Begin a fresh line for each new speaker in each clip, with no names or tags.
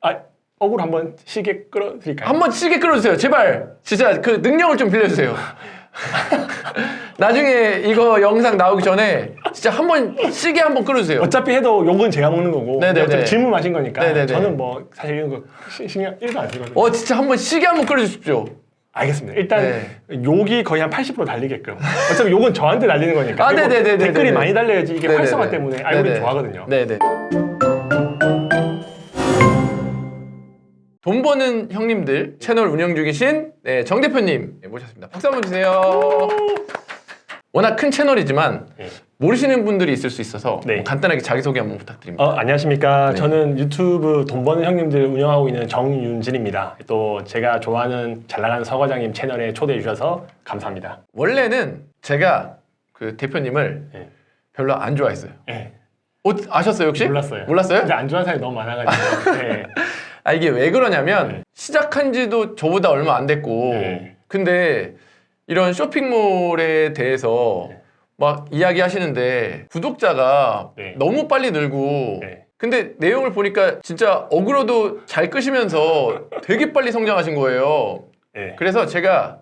아, 억울 한번 시계 끌어드릴까요?
한번 시계 끌어주세요. 제발. 진짜 그 능력을 좀 빌려주세요. 나중에 이거 영상 나오기 전에 진짜 한번 시계 한번 끌어주세요.
어차피 해도 욕은 제가 먹는 거고
네네네.
어차피 질문 마신 거니까
네네네.
저는 뭐 사실 이런 거 신경 1도 안 쓰거든요.
진짜 한번 시계 한번 끌어주십시오.
알겠습니다. 일단
네.
욕이 거의 한 80% 달리게끔. 어차피 욕은 저한테 달리는 거니까.
아,
그리고
네네네네네.
댓글이 많이 달려야지 이게
네네네.
활성화 때문에 알고리즘
네네.
좋아하거든요.
네네. 돈 버는 형님들 채널 운영 중이신 정 대표님 모셨습니다. 박수 한번 주세요. 워낙 큰 채널이지만
네.
모르시는 분들이 있을 수 있어서
네.
간단하게 자기소개 한번 부탁드립니다.
안녕하십니까.
네.
저는 유튜브 돈 버는 형님들 운영하고 있는 정윤진입니다. 또 제가 좋아하는 잘 나가는 서과장님 채널에 초대해 주셔서 감사합니다.
원래는 제가 그 대표님을
네.
별로 안 좋아했어요.
네.
아셨어요 혹시?
몰랐어요.
몰랐어요?
근데 안 좋아하는 사람이 너무 많아가지고. 네.
이게 왜 그러냐면
네.
시작한 지도 저보다 얼마 안 됐고
네.
근데 이런 쇼핑몰에 대해서
네.
막 이야기 하시는데 구독자가
네.
너무 빨리 늘고
네.
근데 내용을 보니까 진짜 어그로도 잘 끄시면서 되게 빨리 성장하신 거예요.
네.
그래서 제가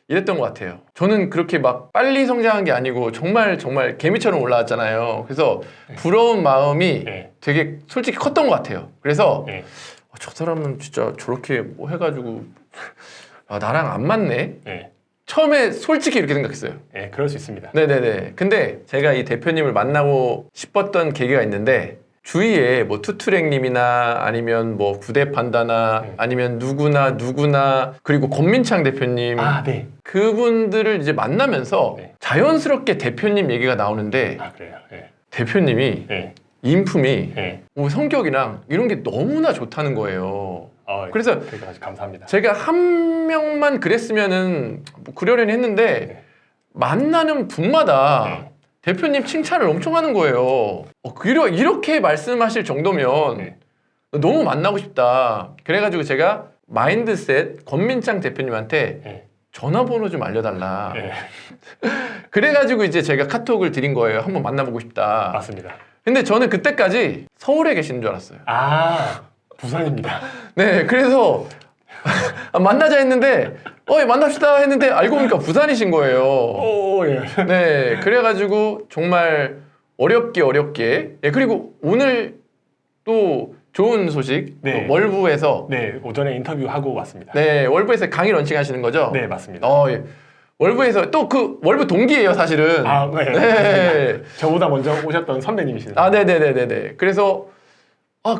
이랬던 것 같아요. 저는 그렇게 막 빨리 성장한 게 아니고 정말 개미처럼 올라왔잖아요. 그래서 부러운 마음이
네.
되게 솔직히 컸던 것 같아요. 그래서
네.
저 사람은 진짜 저렇게 뭐 해가지고 나랑 안 맞네?
네.
처음에 솔직히 이렇게 생각했어요.
네. 그럴 수 있습니다.
네네네. 근데 제가 이 대표님을 만나고 싶었던 계기가 있는데 주위에 뭐 투트랙님이나 아니면 뭐 구대판다나 아니면 누구나 그리고 권민창 대표님
아, 네.
그분들을 이제 만나면서
네.
자연스럽게 대표님 얘기가 나오는데
아, 그래요. 네.
대표님이
네.
인품이
네.
성격이랑 이런 게 너무나 좋다는 거예요. 그래서
그러니까 감사합니다.
제가 한 명만 그랬으면은 뭐 그러려니 했는데
네.
만나는 분마다
네.
대표님 칭찬을 엄청 하는 거예요. 이렇게 말씀하실 정도면
네.
너무 만나고 싶다. 그래가지고 제가 마인드셋 권민창 대표님한테
네.
전화번호 좀 알려달라.
네.
그래가지고 이제 제가 카톡을 드린 거예요. 한번 만나보고 싶다.
맞습니다.
근데 저는 그때까지 서울에 계시는 줄 알았어요.
아, 부산입니다.
네, 그래서 만나자 했는데 만납시다 했는데 알고 보니까 부산이신 거예요.
오, 예.
네, 그래가지고 정말 어렵게 그리고 오늘 또 좋은 소식
네.
또 월부에서
네, 오전에 인터뷰하고 왔습니다.
네, 월부에서 강의 런칭하시는 거죠?
네, 맞습니다.
예. 월부에서 또 그 월부 동기예요, 사실은.
아, 네.
네.
저보다 먼저 오셨던 선배님이시네요.
네네네네네. 그래서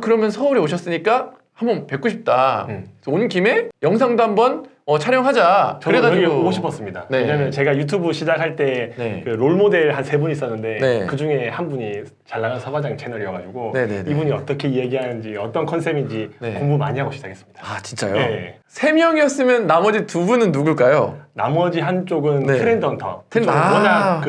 그러면 서울에 오셨으니까 한번 뵙고 싶다. 그래서 온 김에 영상도 한번 촬영하자.
저도 여기 오고 싶었습니다.
네.
왜냐면 제가 유튜브 시작할 때
네.
그 롤모델 한 3분 있었는데
네.
그 중에 한 분이 잘 나가는 서과장 채널이어가지고
네네네.
이분이 어떻게 얘기하는지 어떤 컨셉인지
네.
공부 많이 하고 시작했습니다.
아, 진짜요?
네.
3명이었으면 나머지 2분은 누굴까요?
나머지 한쪽은
네.
트렌드 헌터. 그쪽은 워낙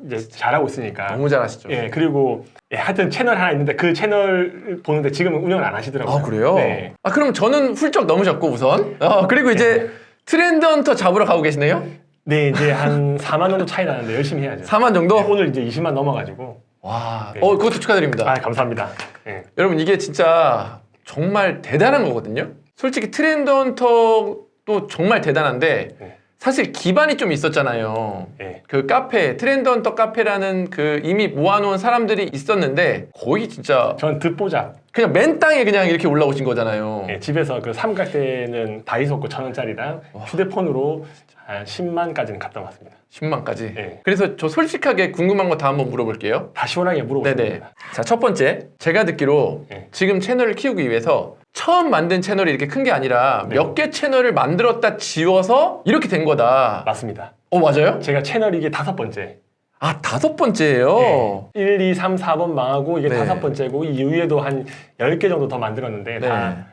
이제 잘하고 있으니까.
너무 잘하시죠.
예, 그리고 하여튼 채널 하나 있는데 그 채널 보는데 지금은 운영을 안 하시더라고요.
아, 그래요?
네.
그럼 저는 훌쩍 넘으셨고 우선. 그리고 이제 트렌드 헌터 잡으러 가고 계시네요?
네, 이제 한 4만 정도 차이 나는데 열심히 해야죠.
4만 정도?
네, 오늘 이제 20만 넘어가지고.
와,
네.
그것도 축하드립니다.
아, 감사합니다. 네.
여러분 이게 진짜 정말 대단한 거거든요. 솔직히 트렌드 헌터도 정말 대단한데
네.
사실 기반이 좀 있었잖아요.
네.
그 카페, 트렌드 헌터 카페라는 그 이미 모아놓은 사람들이 있었는데 거의 진짜
전 듣보잡.
그냥 맨 땅에 그냥 이렇게 올라오신 거잖아요.
네, 집에서 그 삼각 때는 다이소 거 1,000원짜리랑 휴대폰으로 한 10만까지는 갔다 왔습니다.
10만까지.
네.
그래서 저 솔직하게 궁금한 거 다 한번 물어볼게요.
다 시원하게
네네.
물어보겠습니다.
자, 첫 번째. 제가 듣기로
네.
지금 채널을 키우기 위해서 처음 만든 채널이 이렇게 큰 게 아니라
네.
몇 개 채널을 만들었다 지워서 이렇게 된 거다.
맞습니다.
맞아요?
제가 채널 이게 5번째.
5번째예요.
1, 2, 3, 4번 망하고 이게
네.
5번째고 이 이후에도 한 10개 정도 더 만들었는데
네.
다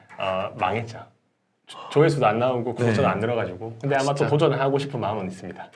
망했죠. 조회수도 안 나오고 구독자도
네.
안 늘어가지고. 근데 아마
진짜.
또 도전하고 싶은 마음은 있습니다.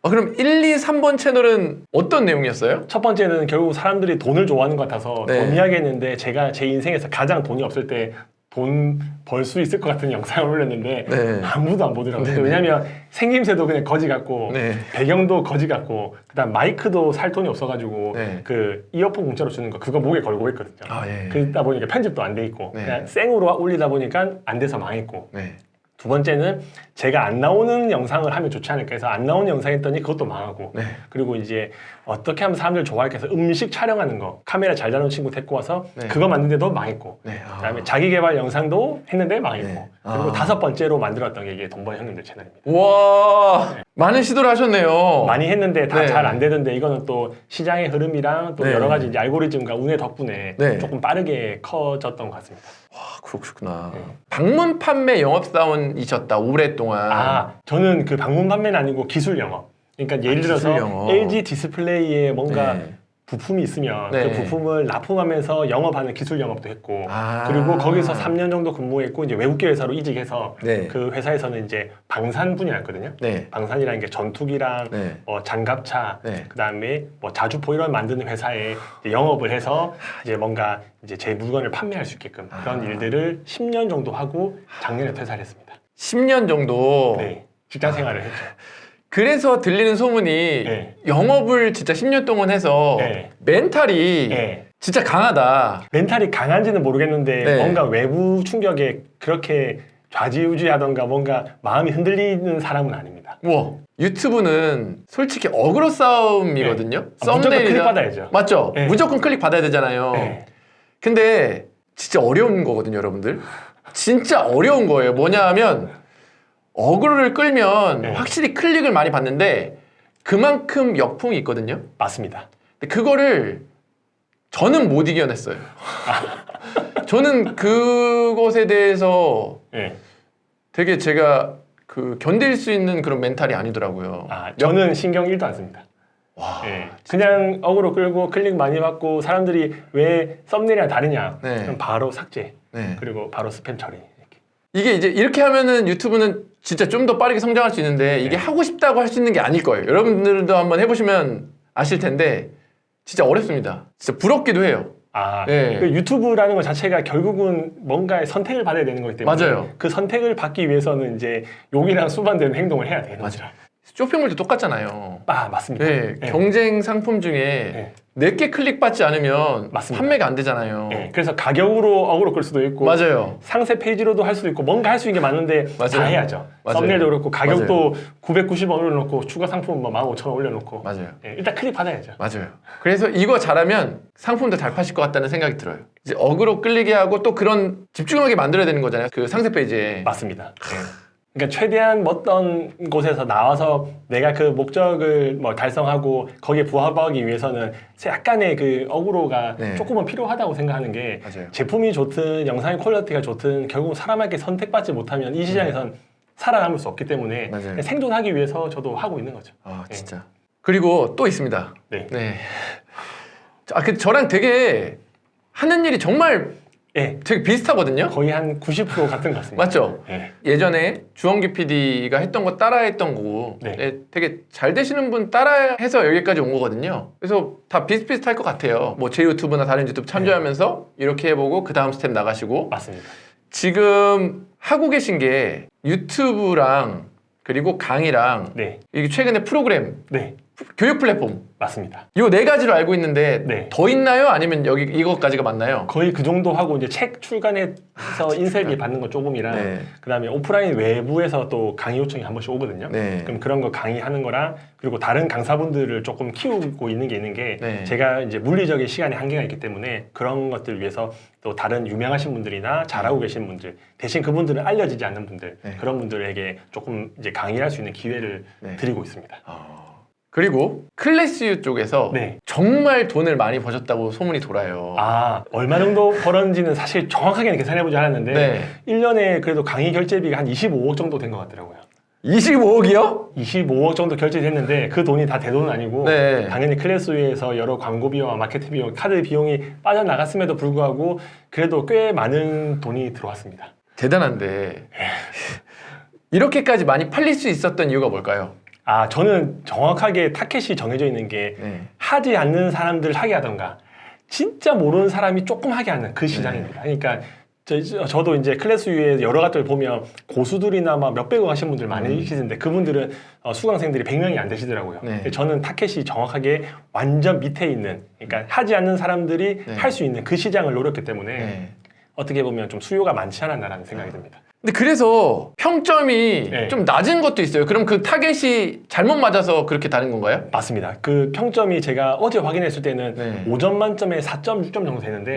그럼 1, 2, 3번 채널은 어떤 내용이었어요?
첫 번째는 결국 사람들이 돈을 좋아하는 것 같아서
네.
돈 이야기 했는데 제가 제 인생에서 가장 돈이 없을 때 돈 벌 수 있을 것 같은 영상을 올렸는데
네.
아무도 안 보더라고요.
네.
왜냐면 생김새도 그냥 거지 같고
네.
배경도 거지 같고 그다음 마이크도 살 돈이 없어가지고
네.
그 이어폰 공짜로 주는 거 그거 목에 걸고 했거든요.
아, 예.
그러다 보니까 편집도 안 돼 있고
네.
그냥 생으로 올리다 보니까 안 돼서 망했고
네.
두 번째는 제가 안 나오는 영상을 하면 좋지 않을까 해서 안 나오는 영상 했더니 그것도 망하고
네.
그리고 이제 어떻게 하면 사람들 좋아할까 해서 음식 촬영하는 거 카메라 잘 다루는 친구 데리고 와서
네.
그거 만드는데도 망했고
네. 아.
그다음에 자기 개발 영상도 했는데 망했고
네.
그리고
아.
다섯 번째로 만들었던 게 이게 돈번 형님들 채널입니다.
와, 많은 시도를 하셨네요.
많이 했는데 다
네.
잘 안 되던데 이거는 또 시장의 흐름이랑 또
네.
여러 가지 이제 알고리즘과 운의 덕분에
네.
조금 빠르게 커졌던 것 같습니다.
아, 그렇구나.
네.
방문 판매 영업사원이셨다, 오랫동안.
아, 저는 그 방문 판매는 아니고 기술 영업. 그러니까 예를 들어서
기술 영업.
LG 디스플레이에 뭔가
네.
부품이 있으면
네.
그 부품을 납품하면서 영업하는 기술 영업도 했고
아.
그리고 거기서 3년 정도 근무했고 이제 외국계 회사로 이직해서
네.
그 회사에서는 이제 방산 분야였거든요.
네.
방산이라는 게 전투기랑
네.
장갑차,
네.
그다음에 뭐 자주포 이런 만드는 회사에 이제 영업을 해서 이제 뭔가 이제 제 물건을 판매할 수 있게끔 그런
아.
일들을 10년 정도 하고 작년에 퇴사를 했습니다.
10년 정도.
네, 직장 생활을 했죠.
그래서 들리는 소문이
네.
영업을 진짜 10년 동안 해서
네.
멘탈이
네.
진짜 강하다.
멘탈이 강한지는 모르겠는데
네.
뭔가 외부 충격에 그렇게 좌지우지하던가 뭔가 마음이 흔들리는 사람은 아닙니다.
우와. 유튜브는 솔직히 어그로 싸움이거든요.
아, 무조건 클릭 받아야죠.
맞죠?
네.
무조건 클릭 받아야 되잖아요.
네.
근데 진짜 어려운 거거든요, 여러분들. 진짜 어려운 거예요. 뭐냐 하면 어그로를 끌면
네.
확실히 클릭을 많이 받는데 그만큼 역풍이 있거든요.
맞습니다.
근데 그거를 저는 못 이겨냈어요. 저는 그것에 대해서
네.
되게 제가 그 견딜 수 있는 그런 멘탈이 아니더라고요.
아, 저는 신경 1도 안 씁니다.
와.
네. 그냥 어그로 끌고 클릭 많이 받고 사람들이 왜 썸네일이랑 다르냐
네.
그럼 바로 삭제
네.
그리고 바로 스팸 처리 이렇게.
이게 이제 이렇게 하면은 유튜브는 진짜 좀 더 빠르게 성장할 수 있는데 이게
네.
하고 싶다고 할 수 있는 게 아닐 거예요. 여러분들도 한번 해보시면 아실 텐데 진짜 어렵습니다. 진짜 부럽기도 해요.
아,
네.
그 유튜브라는 것 자체가 결국은 뭔가의 선택을 받아야 되는 거기 때문에
맞아요.
그 선택을 받기 위해서는 이제 용이랑 수반되는 행동을 해야 되는 거죠.
쇼핑몰도 똑같잖아요.
아, 맞습니다.
네,
네.
경쟁 상품 중에
네.
내게 클릭받지 않으면
맞습니다.
판매가 안 되잖아요.
네. 그래서 가격으로 어그로 끌 수도 있고
맞아요.
상세 페이지로도 할 수도 있고 뭔가 할 수 있는 게 많은데
맞아요.
다 해야죠.
맞아요.
썸네일도 그렇고 가격도 990원 올려놓고 추가 상품 뭐 15,000원 올려놓고
맞아요.
네, 일단 클릭 받아야죠.
맞아요. 그래서 이거 잘하면 상품도 잘 파실 것 같다는 생각이 들어요. 이제 어그로 끌리게 하고 또 그런 집중하게 만들어야 되는 거잖아요. 그 상세 페이지에.
맞습니다. 네. 그러니까 최대한 어떤 곳에서 나와서 내가 그 목적을 뭐 달성하고 거기에 부합하기 위해서는 약간의 그 어그로가
네.
조금은 필요하다고 생각하는 게
맞아요.
제품이 좋든 영상의 퀄리티가 좋든 결국 사람에게 선택받지 못하면 이 시장에선 살아남을 수 없기 때문에
맞아요.
그냥 생존하기 위해서 저도 하고 있는 거죠.
아
네.
진짜. 그리고 또 있습니다.
네.
네. 저랑 되게 하는 일이 정말
네.
되게 비슷하거든요.
거의 한 90% 같은 것 같습니다.
맞죠?
네.
예전에 주원규 PD가 했던 거 따라했던 거고
네.
네, 되게 잘 되시는 분 따라해서 여기까지 온 거거든요. 그래서 다 비슷비슷할 것 같아요. 뭐 제 유튜브나 다른 유튜브 참조하면서 이렇게 해보고 그 다음 스텝 나가시고
맞습니다.
지금 하고 계신 게 유튜브랑 그리고 강의랑
네.
이게 최근에 프로그램
네.
교육 플랫폼
맞습니다.
이 네 가지로 알고 있는데
네.
더 있나요? 아니면 여기 이것까지가 맞나요?
거의 그 정도 하고 이제 책 출간해서 인쇄비 받는 거 조금이랑
네.
그다음에 오프라인 외부에서 또 강의 요청이 한 번씩 오거든요.
네.
그럼 그런 거 강의하는 거랑 그리고 다른 강사분들을 조금 키우고 있는 게
네.
제가 이제 물리적인 시간의 한계가 있기 때문에 그런 것들 위해서 또 다른 유명하신 분들이나 잘하고 계신 분들 대신 그분들은 알려지지 않는 분들
네.
그런 분들에게 조금 이제 강의할 수 있는 기회를
네.
드리고 있습니다.
그리고 클래스유 쪽에서
네.
정말 돈을 많이 버셨다고 소문이 돌아요.
아, 얼마 정도 벌었는지는 사실 정확하게는 계산해보지 않았는데
네.
1년에 그래도 강의 결제비가 한 25억 정도 된 것 같더라고요.
25억이요?
25억 정도 결제됐는데 그 돈이 다 대 돈은 아니고
네.
당연히 클래스위에서 여러 광고 비용과 마케팅 비용, 카드 비용이 빠져나갔음에도 불구하고 그래도 꽤 많은 돈이 들어왔습니다.
대단한데 이렇게까지 많이 팔릴 수 있었던 이유가 뭘까요?
아, 저는 정확하게 타켓이 정해져 있는 게
네.
하지 않는 사람들 하게 하던가 진짜 모르는 사람이 조금 하게 하는 그 시장입니다. 그러니까 저도 이제 클래스 위에 여러 가지를 보면 고수들이나 막 몇백억 하신 분들 많이 계시는데 그분들은 수강생들이 100명이 안 되시더라고요.
네.
저는 타켓이 정확하게 완전 밑에 있는, 그러니까 하지 않는 사람들이
네.
할 수 있는 그 시장을 노렸기 때문에
네.
어떻게 보면 좀 수요가 많지 않았나라는 생각이 듭니다.
근데 그래서 평점이
네.
좀 낮은 것도 있어요. 그럼 그 타겟이 잘못 맞아서 그렇게 다른 건가요?
맞습니다. 그 평점이 제가 어제 확인했을 때는
네.
5점 만점에 4.6점 정도 되는데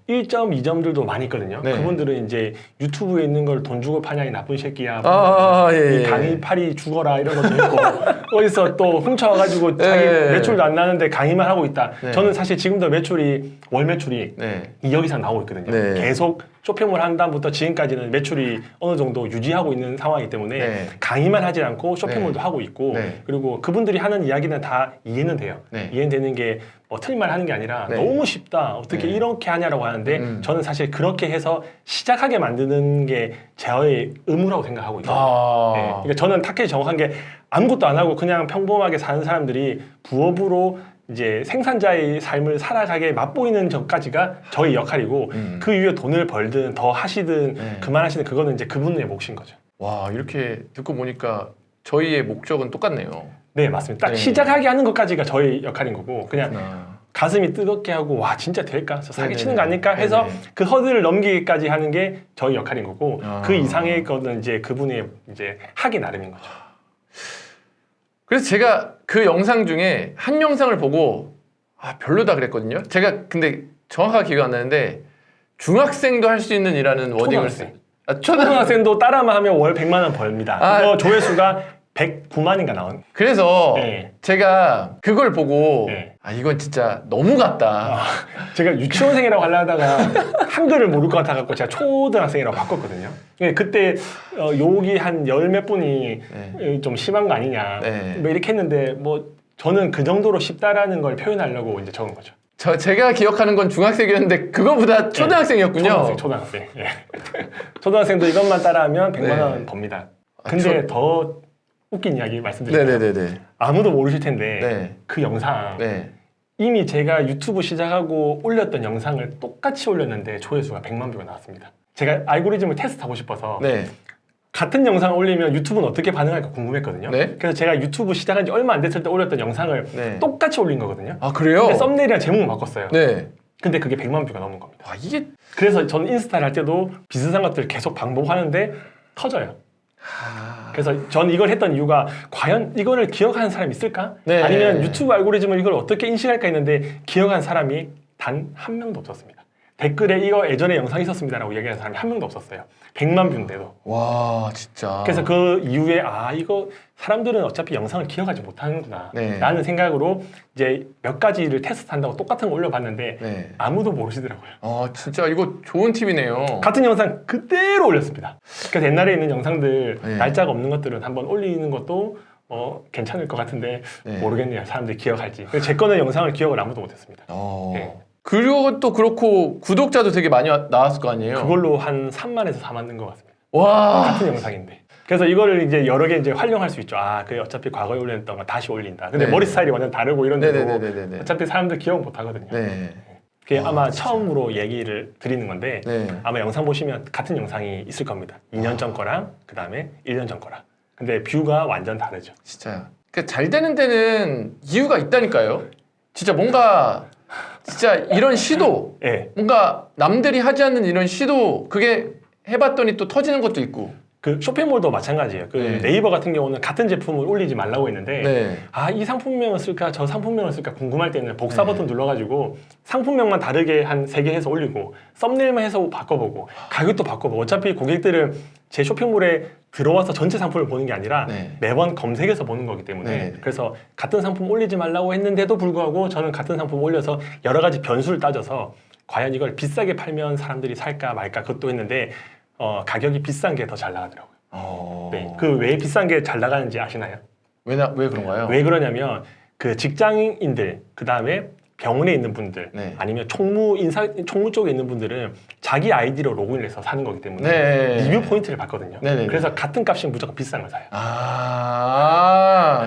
네.
1.2점들도 많이 있거든요.
네.
그분들은 이제 유튜브에 있는 걸 돈 주고 파냐 이 나쁜 새끼야.
예.
이 강의팔이 죽어라 이런 것도 있고 어디서 또 훔쳐와가지고 자기
네.
매출도 안 나는데 강의만 하고 있다.
네.
저는 사실 지금도 매출이 월 매출이
네.
2억 이상 나오고 있거든요.
네.
계속 쇼핑몰 한 다음부터 지금까지는 매출이 어느 정도 유지하고 있는 상황이기 때문에
네.
강의만 하지 않고 쇼핑몰도
네.
하고 있고
네.
그리고 그분들이 하는 이야기는 다 이해는 돼요.
네.
이해는 되는 게 뭐 틀린 말 하는 게 아니라
네.
너무 쉽다. 어떻게
네.
이렇게 하냐라고 하는데 저는 사실 그렇게 해서 시작하게 만드는 게 저의 의무라고 생각하고 있거든요. 네. 그러니까 저는 타켓이 정확한 게 아무것도 안 하고 그냥 평범하게 사는 사람들이 부업으로 이제 생산자의 삶을 살아가게 맛보이는 전까지가 저의 역할이고 그 이후에 돈을 벌든 더 하시든
네.
그만하시든 그거는 이제 그분의 몫인 거죠.
와, 이렇게 듣고 보니까 저희의 목적은 똑같네요.
네, 맞습니다. 딱
네.
시작하게 하는 것까지가 저의 역할인 거고 그냥
그렇구나.
가슴이 뜨겁게 하고 와 진짜 될까? 저 사기
네네네.
치는 거 아닐까? 해서
네네.
그 허들을 넘기기까지 하는 게 저희 역할인 거고
아.
그 이상의 거는 이제 그분의 이제 하기 나름인 거죠.
그래서 제가 그 영상 중에 한 영상을 보고 별로다 그랬거든요. 제가 근데 정확하게 기억 안 나는데 중학생도 할 수 있는 일하는 워딩을
초등학생.
초등학생.
초등학생도 따라만 하면 월 100만 원 벌입니다.
아.
그거 조회수가 109만인가 나온.
그래서
네.
제가 그걸 보고
네.
이건 진짜 너무 같다.
제가 유치원생이라고 하려다가 한글을 모를 것 같아갖고 제가 초등학생이라고 바꿨거든요. 그때 욕이 한 열 몇 분이 좀 심한 거 아니냐
네.
뭐 이렇게 했는데 뭐 저는 그 정도로 쉽다라는 걸 표현하려고 이제 적은 거죠.
제가 기억하는 건 중학생이었는데 그거보다 초등학생이었군요.
초등학생. 예. 초등학생도 이것만 따라하면 100만
네.
원 법니다. 근데 더 웃긴 이야기 말씀드릴게요.
네네네네.
아무도 모르실 텐데
네.
그 영상
네.
이미 제가 유튜브 시작하고 올렸던 영상을 똑같이 올렸는데 조회수가 100만 뷰가 나왔습니다. 제가 알고리즘을 테스트하고 싶어서
네.
같은 영상을 올리면 유튜브는 어떻게 반응할까 궁금했거든요.
네.
그래서 제가 유튜브 시작한 지 얼마 안 됐을 때 올렸던 영상을
네.
똑같이 올린 거거든요.
아 그래요?
근데 썸네일이랑 제목을 바꿨어요.
네.
근데 그게 100만 뷰가 넘은 겁니다.
와 이게
그래서 저는 인스타를 할 때도 비슷한 것들을 계속 반복하는데 터져요. 그래서 저는 이걸 했던 이유가 과연 이거를 기억하는 사람이 있을까?
네.
아니면 유튜브 알고리즘을 이걸 어떻게 인식할까 했는데 기억하는 사람이 단 한 명도 없었습니다. 댓글에 이거 예전에 영상 있었습니다라고 얘기하는 사람이 한 명도 없었어요. 100만 뷰인데도.
와 진짜.
그래서 그 이후에 이거 사람들은 어차피 영상을 기억하지 못하는구나
네.
라는 생각으로 이제 몇 가지를 테스트한다고 똑같은 거 올려봤는데
네.
아무도 모르시더라고요.
진짜 이거 좋은 팁이네요.
같은 영상 그대로 올렸습니다. 그래서 옛날에 있는 영상들
네.
날짜가 없는 것들은 한번 올리는 것도 괜찮을 것 같은데
네.
모르겠네요. 사람들이 기억할지. 제 거는 영상을 기억을 아무도 못했습니다. 네.
그리고 또 그렇고 구독자도 되게 많이 나왔을 거 아니에요?
그걸로 한 3만에서 4만 는 것 같습니다.
와.
같은 영상인데. 그래서 이거를 이제 여러 개 이제 활용할 수 있죠. 그 어차피 과거에 올렸던 거 다시 올린다. 근데
네.
머리 스타일이 완전 다르고 이런데도
네네네네네.
어차피 사람들 기억 못 하거든요.
네.
그게 아마
진짜.
처음으로 얘기를 드리는 건데
네.
아마 영상 보시면 같은 영상이 있을 겁니다. 2년 전 거랑 그 다음에 1년 전 거랑. 근데 뷰가 완전 다르죠.
진짜. 잘 되는 데는 이유가 있다니까요. 진짜 뭔가 진짜 이런 시도,
예.
뭔가 남들이 하지 않는 이런 시도 그게 해봤더니 또 터지는 것도 있고.
그 쇼핑몰도 마찬가지예요.
네.
네이버 같은 경우는 같은 제품을 올리지 말라고 했는데
네.
이 상품명을 쓸까 저 상품명을 쓸까 궁금할 때는 복사
네.
버튼 눌러가지고 상품명만 다르게 한 3개 해서 올리고 썸네일만 해서 바꿔보고 가격도 바꿔보고 어차피 고객들은 제 쇼핑몰에 들어와서 전체 상품을 보는 게 아니라
네.
매번 검색해서 보는 거기 때문에
네.
그래서 같은 상품 올리지 말라고 했는데도 불구하고 저는 같은 상품 올려서 여러 가지 변수를 따져서 과연 이걸 비싸게 팔면 사람들이 살까 말까 그것도 했는데 가격이 비싼 게 더 잘 나가더라고요. 네. 그 왜 비싼 게 잘 나가는지 아시나요?
왜 그런가요?
왜 그러냐면 그 직장인들 그 다음에 병원에 있는 분들
네.
아니면 총무 쪽에 있는 분들은 자기 아이디로 로그인을 해서 사는 거기 때문에
네.
리뷰 포인트를 받거든요.
네네네.
그래서 같은 값이면 무조건 비싼 걸 사요.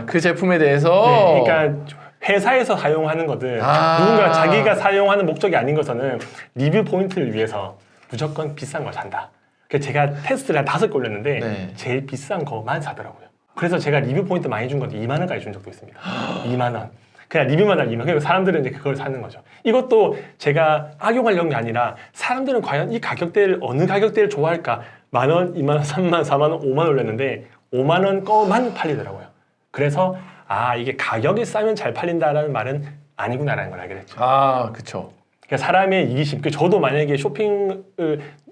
그 제품에 대해서.
네, 그러니까 회사에서 사용하는 거든 누군가 자기가 사용하는 목적이 아닌 것은 리뷰 포인트를 위해서 무조건 비싼 걸 산다. 그래서 제가 테스트를 한 5개 올렸는데
네.
제일 비싼 거만 사더라고요. 그래서 제가 리뷰 포인트 많이 준 건데 2만 원까지 준 적도 있습니다. 2만 원. 그냥 리뷰만 할 2만 원. 그리고 사람들은 이제 그걸 사는 거죠. 이것도 제가 악용하려는 게 아니라 사람들은 과연 이 가격대를 어느 가격대를 좋아할까? 만 원, 2만 원, 3만 원, 4만 원, 5만 원 올렸는데 5만 원 거만 팔리더라고요. 그래서 아 이게 가격이 싸면 잘 팔린다라는 말은 아니구나라는 걸 알게 됐죠.
아, 그쵸.
그러니까 사람의 이기심. 저도 만약에 쇼핑을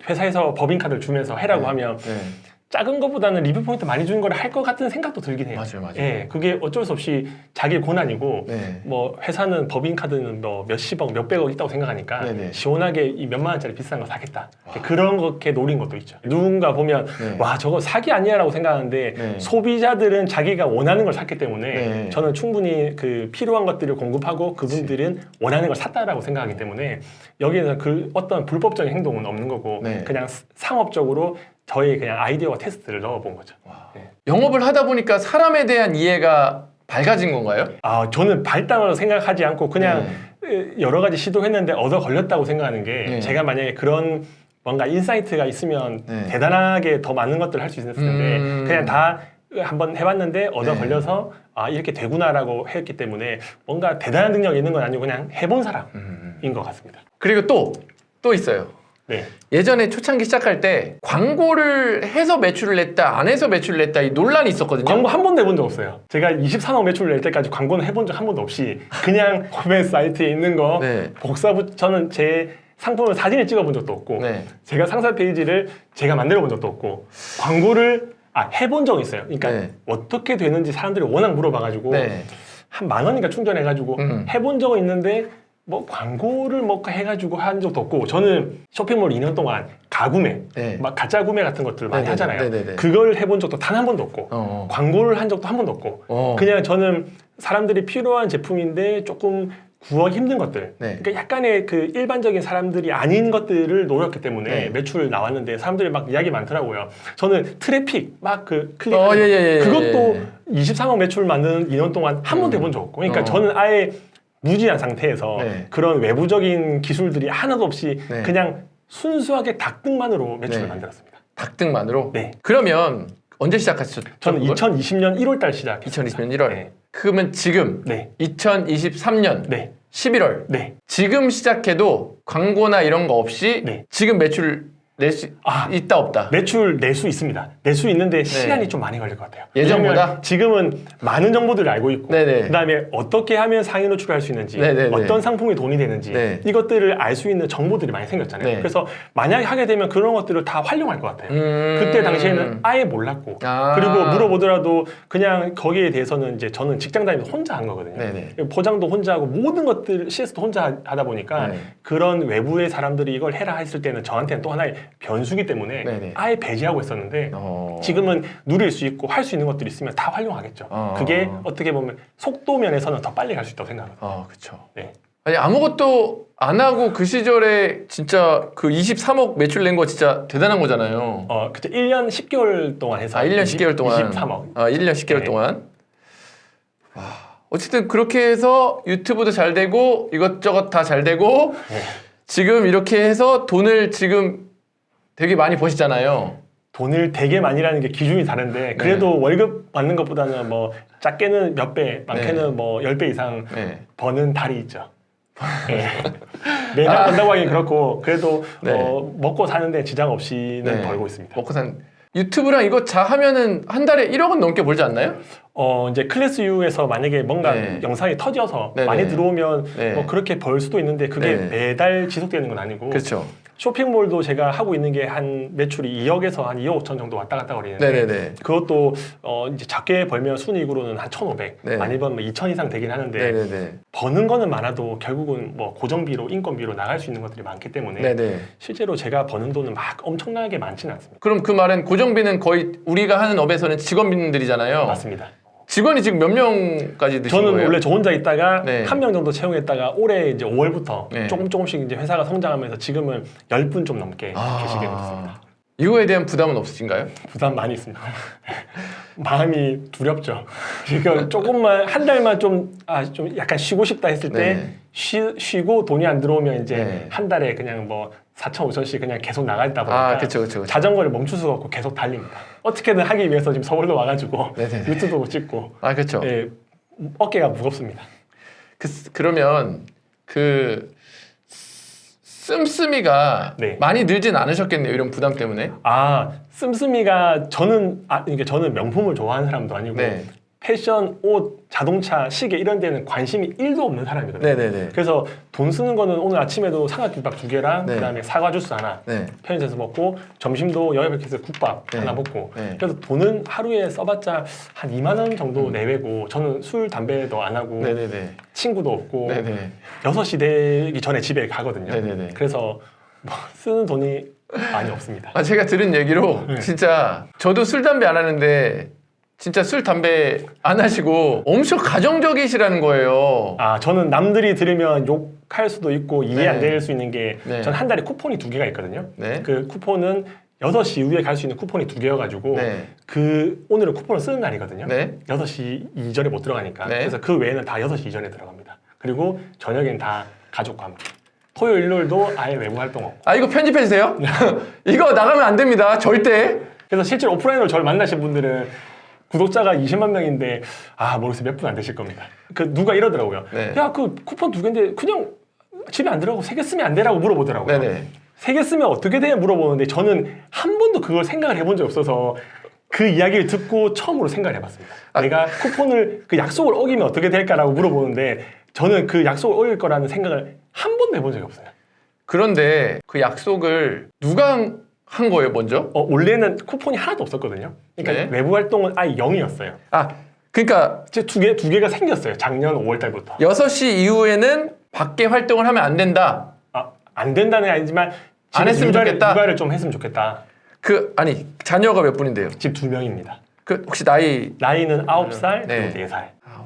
회사에서 법인카드를 주면서 해라고 하면
네.
작은 것보다는 리뷰 포인트 많이 주는 걸 할 것 같은 생각도 들긴 해요.
맞아요.
예, 그게 어쩔 수 없이 자기 고난이고
네.
뭐 회사는 법인카드는 뭐 몇십억, 몇백억 있다고 생각하니까
네네.
시원하게 이 몇만 원짜리 비싼 거 사겠다. 그런 거게 노린 것도 있죠. 누군가 보면
네.
와 저거 사기 아니야라고 생각하는데
네.
소비자들은 자기가 원하는 걸 샀기 때문에
네.
저는 충분히 그 필요한 것들을 공급하고 그분들은 원하는 걸 샀다라고 생각하기 때문에 여기에서 그 어떤 불법적인 행동은 없는 거고
네.
그냥 상업적으로 저희 그냥 아이디어와 테스트를 넣어본 거죠. 네.
영업을 하다 보니까 사람에 대한 이해가 밝아진 건가요?
아 저는 발달로 생각하지 않고 그냥 여러 가지 시도했는데 얻어 걸렸다고 생각하는 게
네.
제가 만약에 그런 뭔가 인사이트가 있으면
네.
대단하게 더 많은 것들을 할 수 있었을 텐데 그냥 다 한번 해봤는데 얻어
네.
걸려서 아 이렇게 되구나라고 했기 때문에 뭔가 대단한 능력이 있는 건 아니고 그냥 해본 사람인 것 같습니다.
그리고 또 있어요.
네.
예전에 초창기 시작할 때 광고를 해서 매출을 냈다, 안 해서 매출을 냈다 이 논란이 있었거든요.
광고 한 번도 해본 적 없어요. 제가 23억 매출을 낼 때까지 광고는 해본 적 한 번도 없이 그냥 구매 사이트에 있는 거
네.
복사부 저는 제 상품을 사진을 찍어본 적도 없고
네.
제가 상세 페이지를 제가 만들어 본 적도 없고 광고를 해본 적은 있어요. 그러니까
네.
어떻게 되는지 사람들이 워낙 물어봐가지고
네.
한 10,000원인가 충전해가지고 해본 적은 있는데 뭐 광고를 뭐 해가지고 한 적도 없고 저는 쇼핑몰 2년 동안 가구매,
네.
막 가짜 구매 같은 것들을 많이
네네네.
하잖아요.
네네네.
그걸 해본 적도 단 한 번도 없고 광고를 한 적도 한 번도 없고 그냥 저는 사람들이 필요한 제품인데 조금 구하기 힘든 것들
네.
그러니까 약간의 그 일반적인 사람들이 아닌 것들을 노렸기 때문에
네.
매출 나왔는데 사람들이 막 이야기 많더라고요. 저는 트래픽 막 그 클릭
예.
그것도 23억 매출 만드는 2년 동안 한 번도 해본 적 없고 그러니까 저는 아예 무지한 상태에서
네.
그런 외부적인 기술들이 하나도 없이
네.
그냥 순수하게 닭등만으로 매출을
네.
만들었습니다.
닭등만으로?
네.
그러면 언제 시작하셨죠?
저는
그걸?
2020년 1월 달 시작했습니다.
2020년 1월.
네.
그러면 지금
네.
2023년
네.
11월.
네.
지금 시작해도 광고나 이런 거 없이
네.
지금 매출 낼 수 있다 없다.
매출 낼 수 있습니다. 낼 수 있는데 시간이 좀 많이 걸릴 것 같아요.
예전보다?
왜냐면 지금은 많은 정보들을 알고 있고
네네.
그다음에 어떻게 하면 상위 노출을 할 수 있는지
네네네.
어떤 상품이 돈이 되는지
네.
이것들을 알 수 있는 정보들이 많이 생겼잖아요.
네.
그래서 만약에 하게 되면 그런 것들을 다 활용할 것 같아요. 그때 당시에는 아예 몰랐고
아.
그리고 물어보더라도 그냥 거기에 대해서는 이제 저는 직장 다니면서 혼자 한 거거든요.
네네.
포장도 혼자 하고 모든 것들 CS도 혼자 하다 보니까
네.
그런 외부의 사람들이 이걸 해라 했을 때는 저한테는 또 하나의 변수기 때문에
네네.
아예 배제하고 있었는데 지금은 누릴 수 있고 할 수 있는 것들이 있으면 다 활용하겠죠. 그게 어떻게 보면 속도 면에서는 더 빨리 갈 수 있다고 생각합니다.
그렇죠.
네.
아니 아무것도 안 하고 그 시절에 진짜 그 23억 매출 낸 거 진짜 대단한 거잖아요.
그때 1년 10개월 동안 해서
1년 10개월 동안
23억.
1년 10개월
네.
동안. 어쨌든 그렇게 해서 유튜브도 잘 되고 이것저것 다 잘 되고
네.
지금 이렇게 해서 돈을 지금 되게 많이 버시잖아요.
돈을 되게 많이라는 게 기준이 다른데 그래도 월급 받는 것보다는 뭐 작게는 몇 배, 많게는 뭐 10배 이상 버는 달이 있죠. 네. 매달 번다고 하긴 그렇고 그래도 먹고 사는데 지장 없이는 벌고 있습니다.
먹고 산 유튜브랑 이거 다 하면은 한 달에 1억은 넘게 벌지 않나요?
이제 클래스 U에서 만약에 뭔가 영상이 터져서 많이 들어오면 뭐 그렇게 벌 수도 있는데 그게 매달 지속되는 건 아니고
그렇죠.
쇼핑몰도 제가 하고 있는 게 한 매출이 2억에서 한 2억 5천 정도 왔다 갔다 거리는데
네네네.
그것도 이제 작게 벌면 순이익으로는 한 1,500
네.
많이 벌면 2,000 이상 되긴 하는데
네네네.
버는 거는 많아도 결국은 뭐 고정비로 인건비로 나갈 수 있는 것들이 많기 때문에
네네.
실제로 제가 버는 돈은 막 엄청나게 많지는 않습니다.
그럼 그 말은 고정비는 거의 우리가 하는 업에서는 직원들이잖아요.
맞습니다.
직원이 지금 몇 명까지 드신
저는
거예요?
원래 저 혼자 있다가
네.
한 명 정도 채용했다가 올해 이제 5월부터
네.
조금씩 이제 회사가 성장하면서 지금은 10분 좀 넘게 계시게 됐습니다.
이거에 대한 부담은 없으신가요?
부담 많이 있습니다. 마음이 두렵죠. 지금 조금만 한 달만 좀 약간 쉬고 싶다 했을 때 쉬고 돈이 안 들어오면 이제 한 달에 그냥 뭐 4천, 5천씩 그냥 계속 나가 있다 보니까
아, 그쵸.
자전거를 멈출 수가 없고 계속 달립니다. 어떻게든 하기 위해서 지금 서울로 와가지고
네네네.
유튜브도 찍고
아, 그쵸.
예, 어깨가 무겁습니다.
그러면 그 씀씀이가
네.
많이 늘진 않으셨겠네요. 이런 부담 때문에.
아, 씀씀이가 저는 명품을 좋아하는 사람도 아니고
네.
패션, 옷, 자동차, 시계 이런 데는 관심이 1도 없는 사람이거든요.
네네네.
그래서 돈 쓰는 거는 오늘 아침에도 삼각김밥 2개랑
네.
그다음에 사과 주스 하나
네.
편의점에서 먹고 점심도 여의도에서 국밥
네.
하나 먹고
네.
그래서 돈은 하루에 써봤자 한 2만 원 정도 내외고 저는 술, 담배도 안 하고
네네네.
친구도 없고
네네.
6시 되기 전에 집에 가거든요.
네네네.
그래서 뭐 쓰는 돈이 많이 없습니다.
아, 제가 들은 얘기로
네.
진짜 저도 술, 담배 안 하는데 진짜 술, 담배 안 하시고 엄청 가정적이시라는 거예요.
아, 저는 남들이 들으면 욕할 수도 있고 이해 안
네.
될 수 있는 게
네.
전 한 달에 쿠폰이 2개가 있거든요.
네.
그 쿠폰은 6시 이후에 갈 수 있는 쿠폰이 2개여가지고
네.
오늘은 쿠폰을 쓰는 날이거든요.
네.
6시 이전에 못 들어가니까.
네.
그래서 그 외에는 다 6시 이전에 들어갑니다. 그리고 저녁엔 다 가족과 함께. 토요일, 일요일도 아예 외부 활동 없고.
아, 이거 편집해주세요. 이거 나가면 안 됩니다. 절대.
그래서 실제로 오프라인으로 저를 만나신 분들은 구독자가 20만 명인데 모르겠어요. 몇 분 안 되실 겁니다. 그 누가 이러더라고요.
네.
야, 그 쿠폰 2개인데 그냥 집에 안 들어가고 3개 쓰면 안 되라고 물어보더라고요.
네네.
3개 쓰면 어떻게 돼? 물어보는데 저는 한 번도 그걸 생각을 해본 적이 없어서 그 이야기를 듣고 처음으로 생각을 해봤습니다. 내가 쿠폰을 그 약속을 어기면 어떻게 될까라고 물어보는데 저는 그 약속을 어길 거라는 생각을 한 번도 해본 적이 없어요.
그런데 그 약속을 누가 한 거예요, 먼저?
원래는 쿠폰이 하나도 없었거든요. 그러니까
네.
외부 활동은 아예 0이었어요.
아, 그러니까
이제 두 개가 생겼어요. 작년 5월 달부터.
6시 이후에는 밖에 활동을 하면 안 된다.
안 된다는 게 아니지만
안 했으면 좋겠다.
육아를 좀 했으면 좋겠다.
아니, 자녀가 몇 분인데요?
집 2명입니다.
혹시 나이?
나이는 9살,
네.
그리고 4살.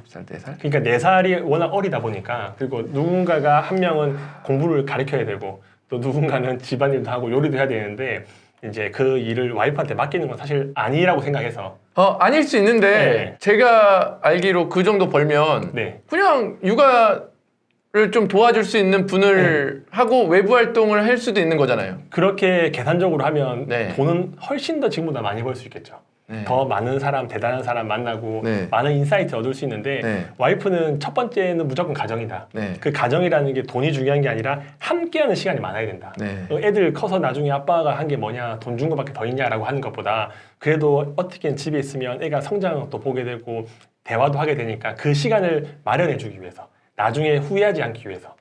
9살, 4살?
그러니까 4살이 워낙 어리다 보니까 그리고 누군가가 한 명은 공부를 가르쳐야 되고 또 누군가는 집안일도 하고 요리도 해야 되는데 이제 그 일을 와이프한테 맡기는 건 사실 아니라고 생각해서
아닐 수 있는데
네.
제가 알기로 그 정도 벌면
네.
그냥 육아를 좀 도와줄 수 있는 분을 하고 외부 활동을 할 수도 있는 거잖아요.
그렇게 계산적으로 하면
네.
돈은 훨씬 더 지금보다 많이 벌 수 있겠죠.
네.
더 많은 사람, 대단한 사람 만나고
네.
많은 인사이트를 얻을 수 있는데
네.
와이프는 첫 번째는 무조건 가정이다.
네.
그 가정이라는 게 돈이 중요한 게 아니라 함께하는 시간이 많아야 된다.
네.
애들 커서 나중에 아빠가 한 게 뭐냐, 돈 준 거밖에 더 있냐라고 하는 것보다 그래도 어떻게든 집에 있으면 애가 성장도 보게 되고 대화도 하게 되니까 그 시간을 마련해주기 위해서 나중에 후회하지 않기 위해서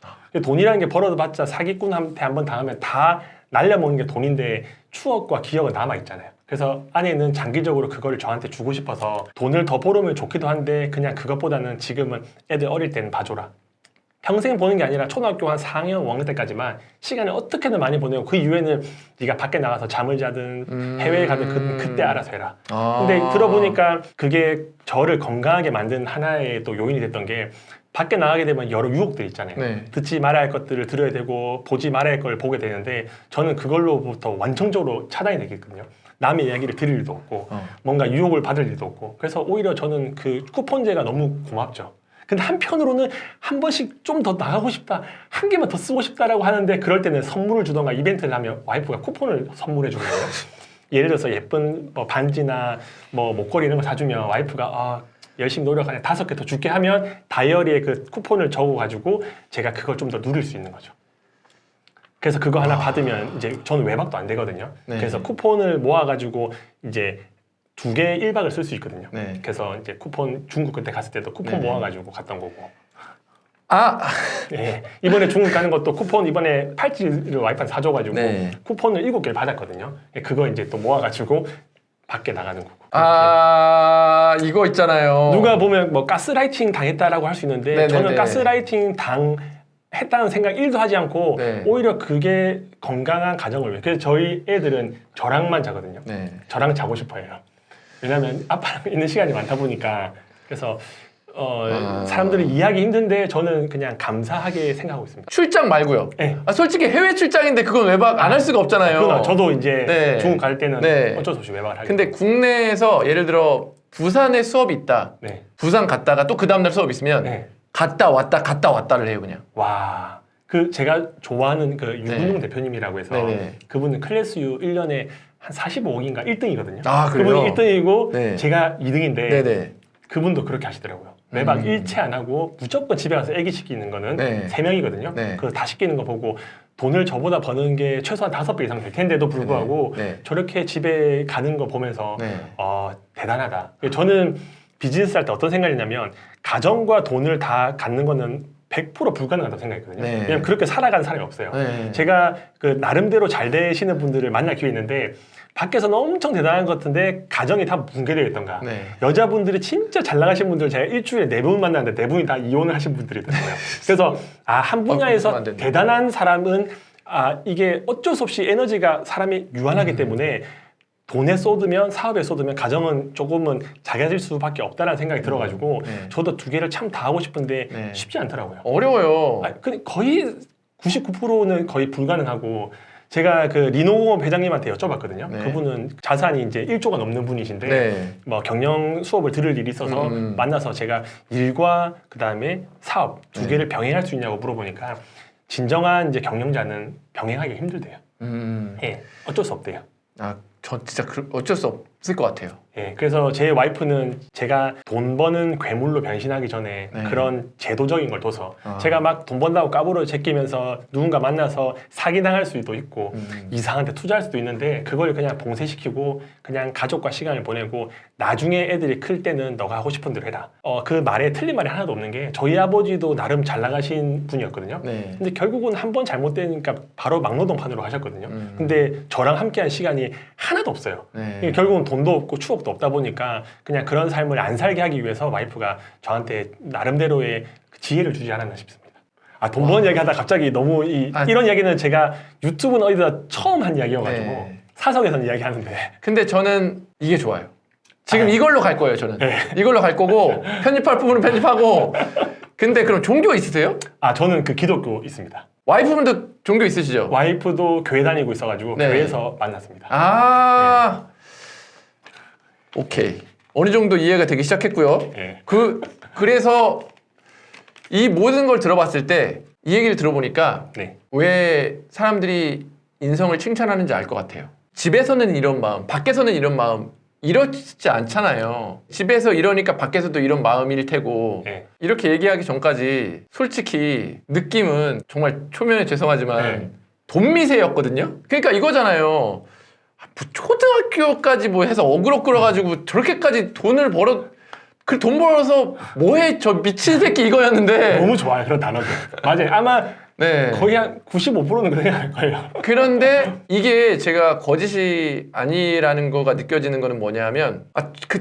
돈이라는 게 벌어봤자 사기꾼한테 한번 당하면 다 날려먹는 게 돈인데 추억과 기억은 남아있잖아요. 그래서 아내는 장기적으로 그걸 저한테 주고 싶어서 돈을 더 벌으면 좋기도 한데 그냥 그것보다는 지금은 애들 어릴 때는 봐줘라. 평생 보는 게 아니라 초등학교 한 4학년, 5학년 때까지만 시간을 어떻게든 많이 보내고 그 이후에는 네가 밖에 나가서 잠을 자든 해외에 가든 그때 알아서 해라. 근데 들어보니까 그게 저를 건강하게 만든 하나의 또 요인이 됐던 게 밖에 나가게 되면 여러 유혹들이 있잖아요.
네.
듣지 말아야 할 것들을 들어야 되고 보지 말아야 할 걸 보게 되는데 저는 그걸로부터 완전적으로 차단이 되겠거든요. 남의 이야기를 들을 일도 없고 뭔가 유혹을 받을 일도 없고 그래서 오히려 저는 그 쿠폰제가 너무 고맙죠. 근데 한편으로는 한 번씩 좀 더 나가고 싶다, 한 개만 더 쓰고 싶다라고 하는데 그럴 때는 선물을 주던가 이벤트를 하면 와이프가 쿠폰을 선물해 주는 거예요. 예를 들어서 예쁜 뭐 반지나 뭐 목걸이 이런 거 사주면 와이프가 열심히 노력하네 5개 더 줄게 하면 다이어리에 그 쿠폰을 적어가지고 제가 그걸 좀 더 누릴 수 있는 거죠. 그래서 그거 하나 받으면 이제 저는 외박도 안 되거든요.
네.
그래서 쿠폰을 모아가지고 이제 2개 1박을 쓸 수 있거든요.
네.
그래서 이제 쿠폰 중국 그때 갔을 때도 쿠폰
네.
모아가지고 갔던 거고.
네.
이번에 중국 가는 것도 쿠폰 이번에 팔찌를 와이프한테 사줘가지고
네.
쿠폰을 7개를 받았거든요. 그거 이제 또 모아가지고 밖에 나가는 거고.
이거 있잖아요.
누가 보면 뭐 가스라이팅 당했다라고 할 수 있는데
네네네.
저는 가스라이팅 했다는 생각 1도 하지 않고
네.
오히려 그게 건강한 가정을 위해. 그래서 저희 애들은 저랑만 자거든요.
네.
저랑 자고 싶어 해요. 왜냐하면 아빠랑 있는 시간이 많다 보니까. 그래서 사람들이 이해하기 힘든데 저는 그냥 감사하게 생각하고 있습니다.
출장 말고요.
네.
솔직히 해외 출장인데 그건 외박 안 할 수가 없잖아요.
그건 저도 이제
네.
중국 갈 때는
네.
어쩔 수 없이 외박을 하게
근데 국내에서 예를 들어 부산에 수업이 있다.
네.
부산 갔다가 또 그 다음날 수업 있으면
네.
갔다 왔다를 해요 그냥.
와, 그 제가 좋아하는 그 유근용 대표님이라고 해서
네네.
그분은 클래스 U 1년에 한 45억인가 1등이거든요.
아, 그래요?
그분이 1등이고
네.
제가 2등인데
네네.
그분도 그렇게 하시더라고요. 매박 일체 안 하고 무조건 집에 가서 애기 시키는 거는
네.
3명이거든요.
네.
그거 다 시키는 거 보고 돈을 저보다 버는 게 최소한 5배 이상 될 텐데도 불구하고
네.
저렇게 집에 가는 거 보면서
네.
대단하다. 저는 비즈니스 할 때 어떤 생각이냐면 가정과 돈을 다 갖는 거는 100% 불가능하다고 생각했거든요.
네.
왜냐면 그렇게 살아가는 사람이 없어요.
네.
제가 그 나름대로 잘 되시는 분들을 만날 기회 있는데 밖에서는 엄청 대단한 것 같은데 가정이 다 붕괴되어 있던가.
네.
여자분들이 진짜 잘 나가신 분들 제가 일주일에 4분 만났는데 4분이 다 이혼을 하신 분들이더라고요. 그래서 한 분야에서
그러면 안 된다.
대단한 사람은 이게 어쩔 수 없이 에너지가 사람이 유한하기 때문에 돈에 쏟으면 사업에 쏟으면 가정은 조금은 작아질 수밖에 없다는 생각이 들어가지고
네.
저도 두 개를 참 다 하고 싶은데
네.
쉽지 않더라고요.
어려워요.
거의 99%는 거의 불가능하고 제가 그 리노공업 회장님한테 여쭤봤거든요.
네.
그분은 자산이 이제 1조가 넘는 분이신데
네.
뭐 경영 수업을 들을 일이 있어서 만나서 제가 일과 그 다음에 사업 두
네.
개를 병행할 수 있냐고 물어보니까 진정한 이제 경영자는 병행하기 힘들대요. 예, 어쩔 수 없대요.
저 진짜 어쩔 수 없을 것 같아요.
예, 그래서 제 와이프는 제가 돈 버는 괴물로 변신하기 전에
네.
그런 제도적인 걸 둬서 제가 막 돈 번다고 까불어 제끼면서 누군가 만나서 사기당할 수도 있고 이상한 데 투자할 수도 있는데 그걸 그냥 봉쇄시키고 그냥 가족과 시간을 보내고 나중에 애들이 클 때는 너가 하고 싶은 대로 해라. 그 말에 틀린 말이 하나도 없는 게 저희 아버지도 나름 잘 나가신 분이었거든요.
네.
근데 결국은 한 번 잘못되니까 바로 막노동판으로 하셨거든요. 근데 저랑 함께한 시간이 하나도 없어요.
네.
결국은 돈도 없고 추억도 없다 보니까 그냥 그런 삶을 안 살게 하기 위해서 와이프가 저한테 나름대로의 지혜를 주지 않았나 싶습니다. 돈 버는 이야기 하다 갑자기 너무 이런 이야기는 제가 유튜브는 어디다 처음 한 이야기여가지고
네.
사석에서는 이야기하는데
근데 저는 이게 좋아요. 지금 이걸로 갈 거예요, 저는.
네.
이걸로 갈 거고 편집할 부분은 편집하고. 근데 그럼 종교 있으세요?
저는 그 기독교 있습니다.
와이프분도 종교 있으시죠?
와이프도 교회 다니고 있어가지고
네.
교회에서 만났습니다.
오케이. 어느 정도 이해가 되기 시작했고요.
네.
그래서 이 모든 걸 들어봤을 때 이 얘기를 들어보니까
네.
왜 사람들이 인성을 칭찬하는지 알 것 같아요. 집에서는 이런 마음, 밖에서는 이런 마음 이렇지 않잖아요. 집에서 이러니까 밖에서도 이런 마음일 테고
네.
이렇게 얘기하기 전까지 솔직히 느낌은 정말 초면에 죄송하지만
네.
돈 미세였거든요. 그러니까 이거잖아요. 초등학교까지 뭐 해서 어그로 끌어가지고 저렇게까지 돈을 벌어 그 돈 벌어서 뭐해 저 미친 새끼 이거였는데
너무 좋아요 그런 단어들. 맞아요. 아마
네.
거의 한 95%는 그렇게 할 거예요.
그런데 이게 제가 거짓이 아니라는 거가 느껴지는 거는 뭐냐면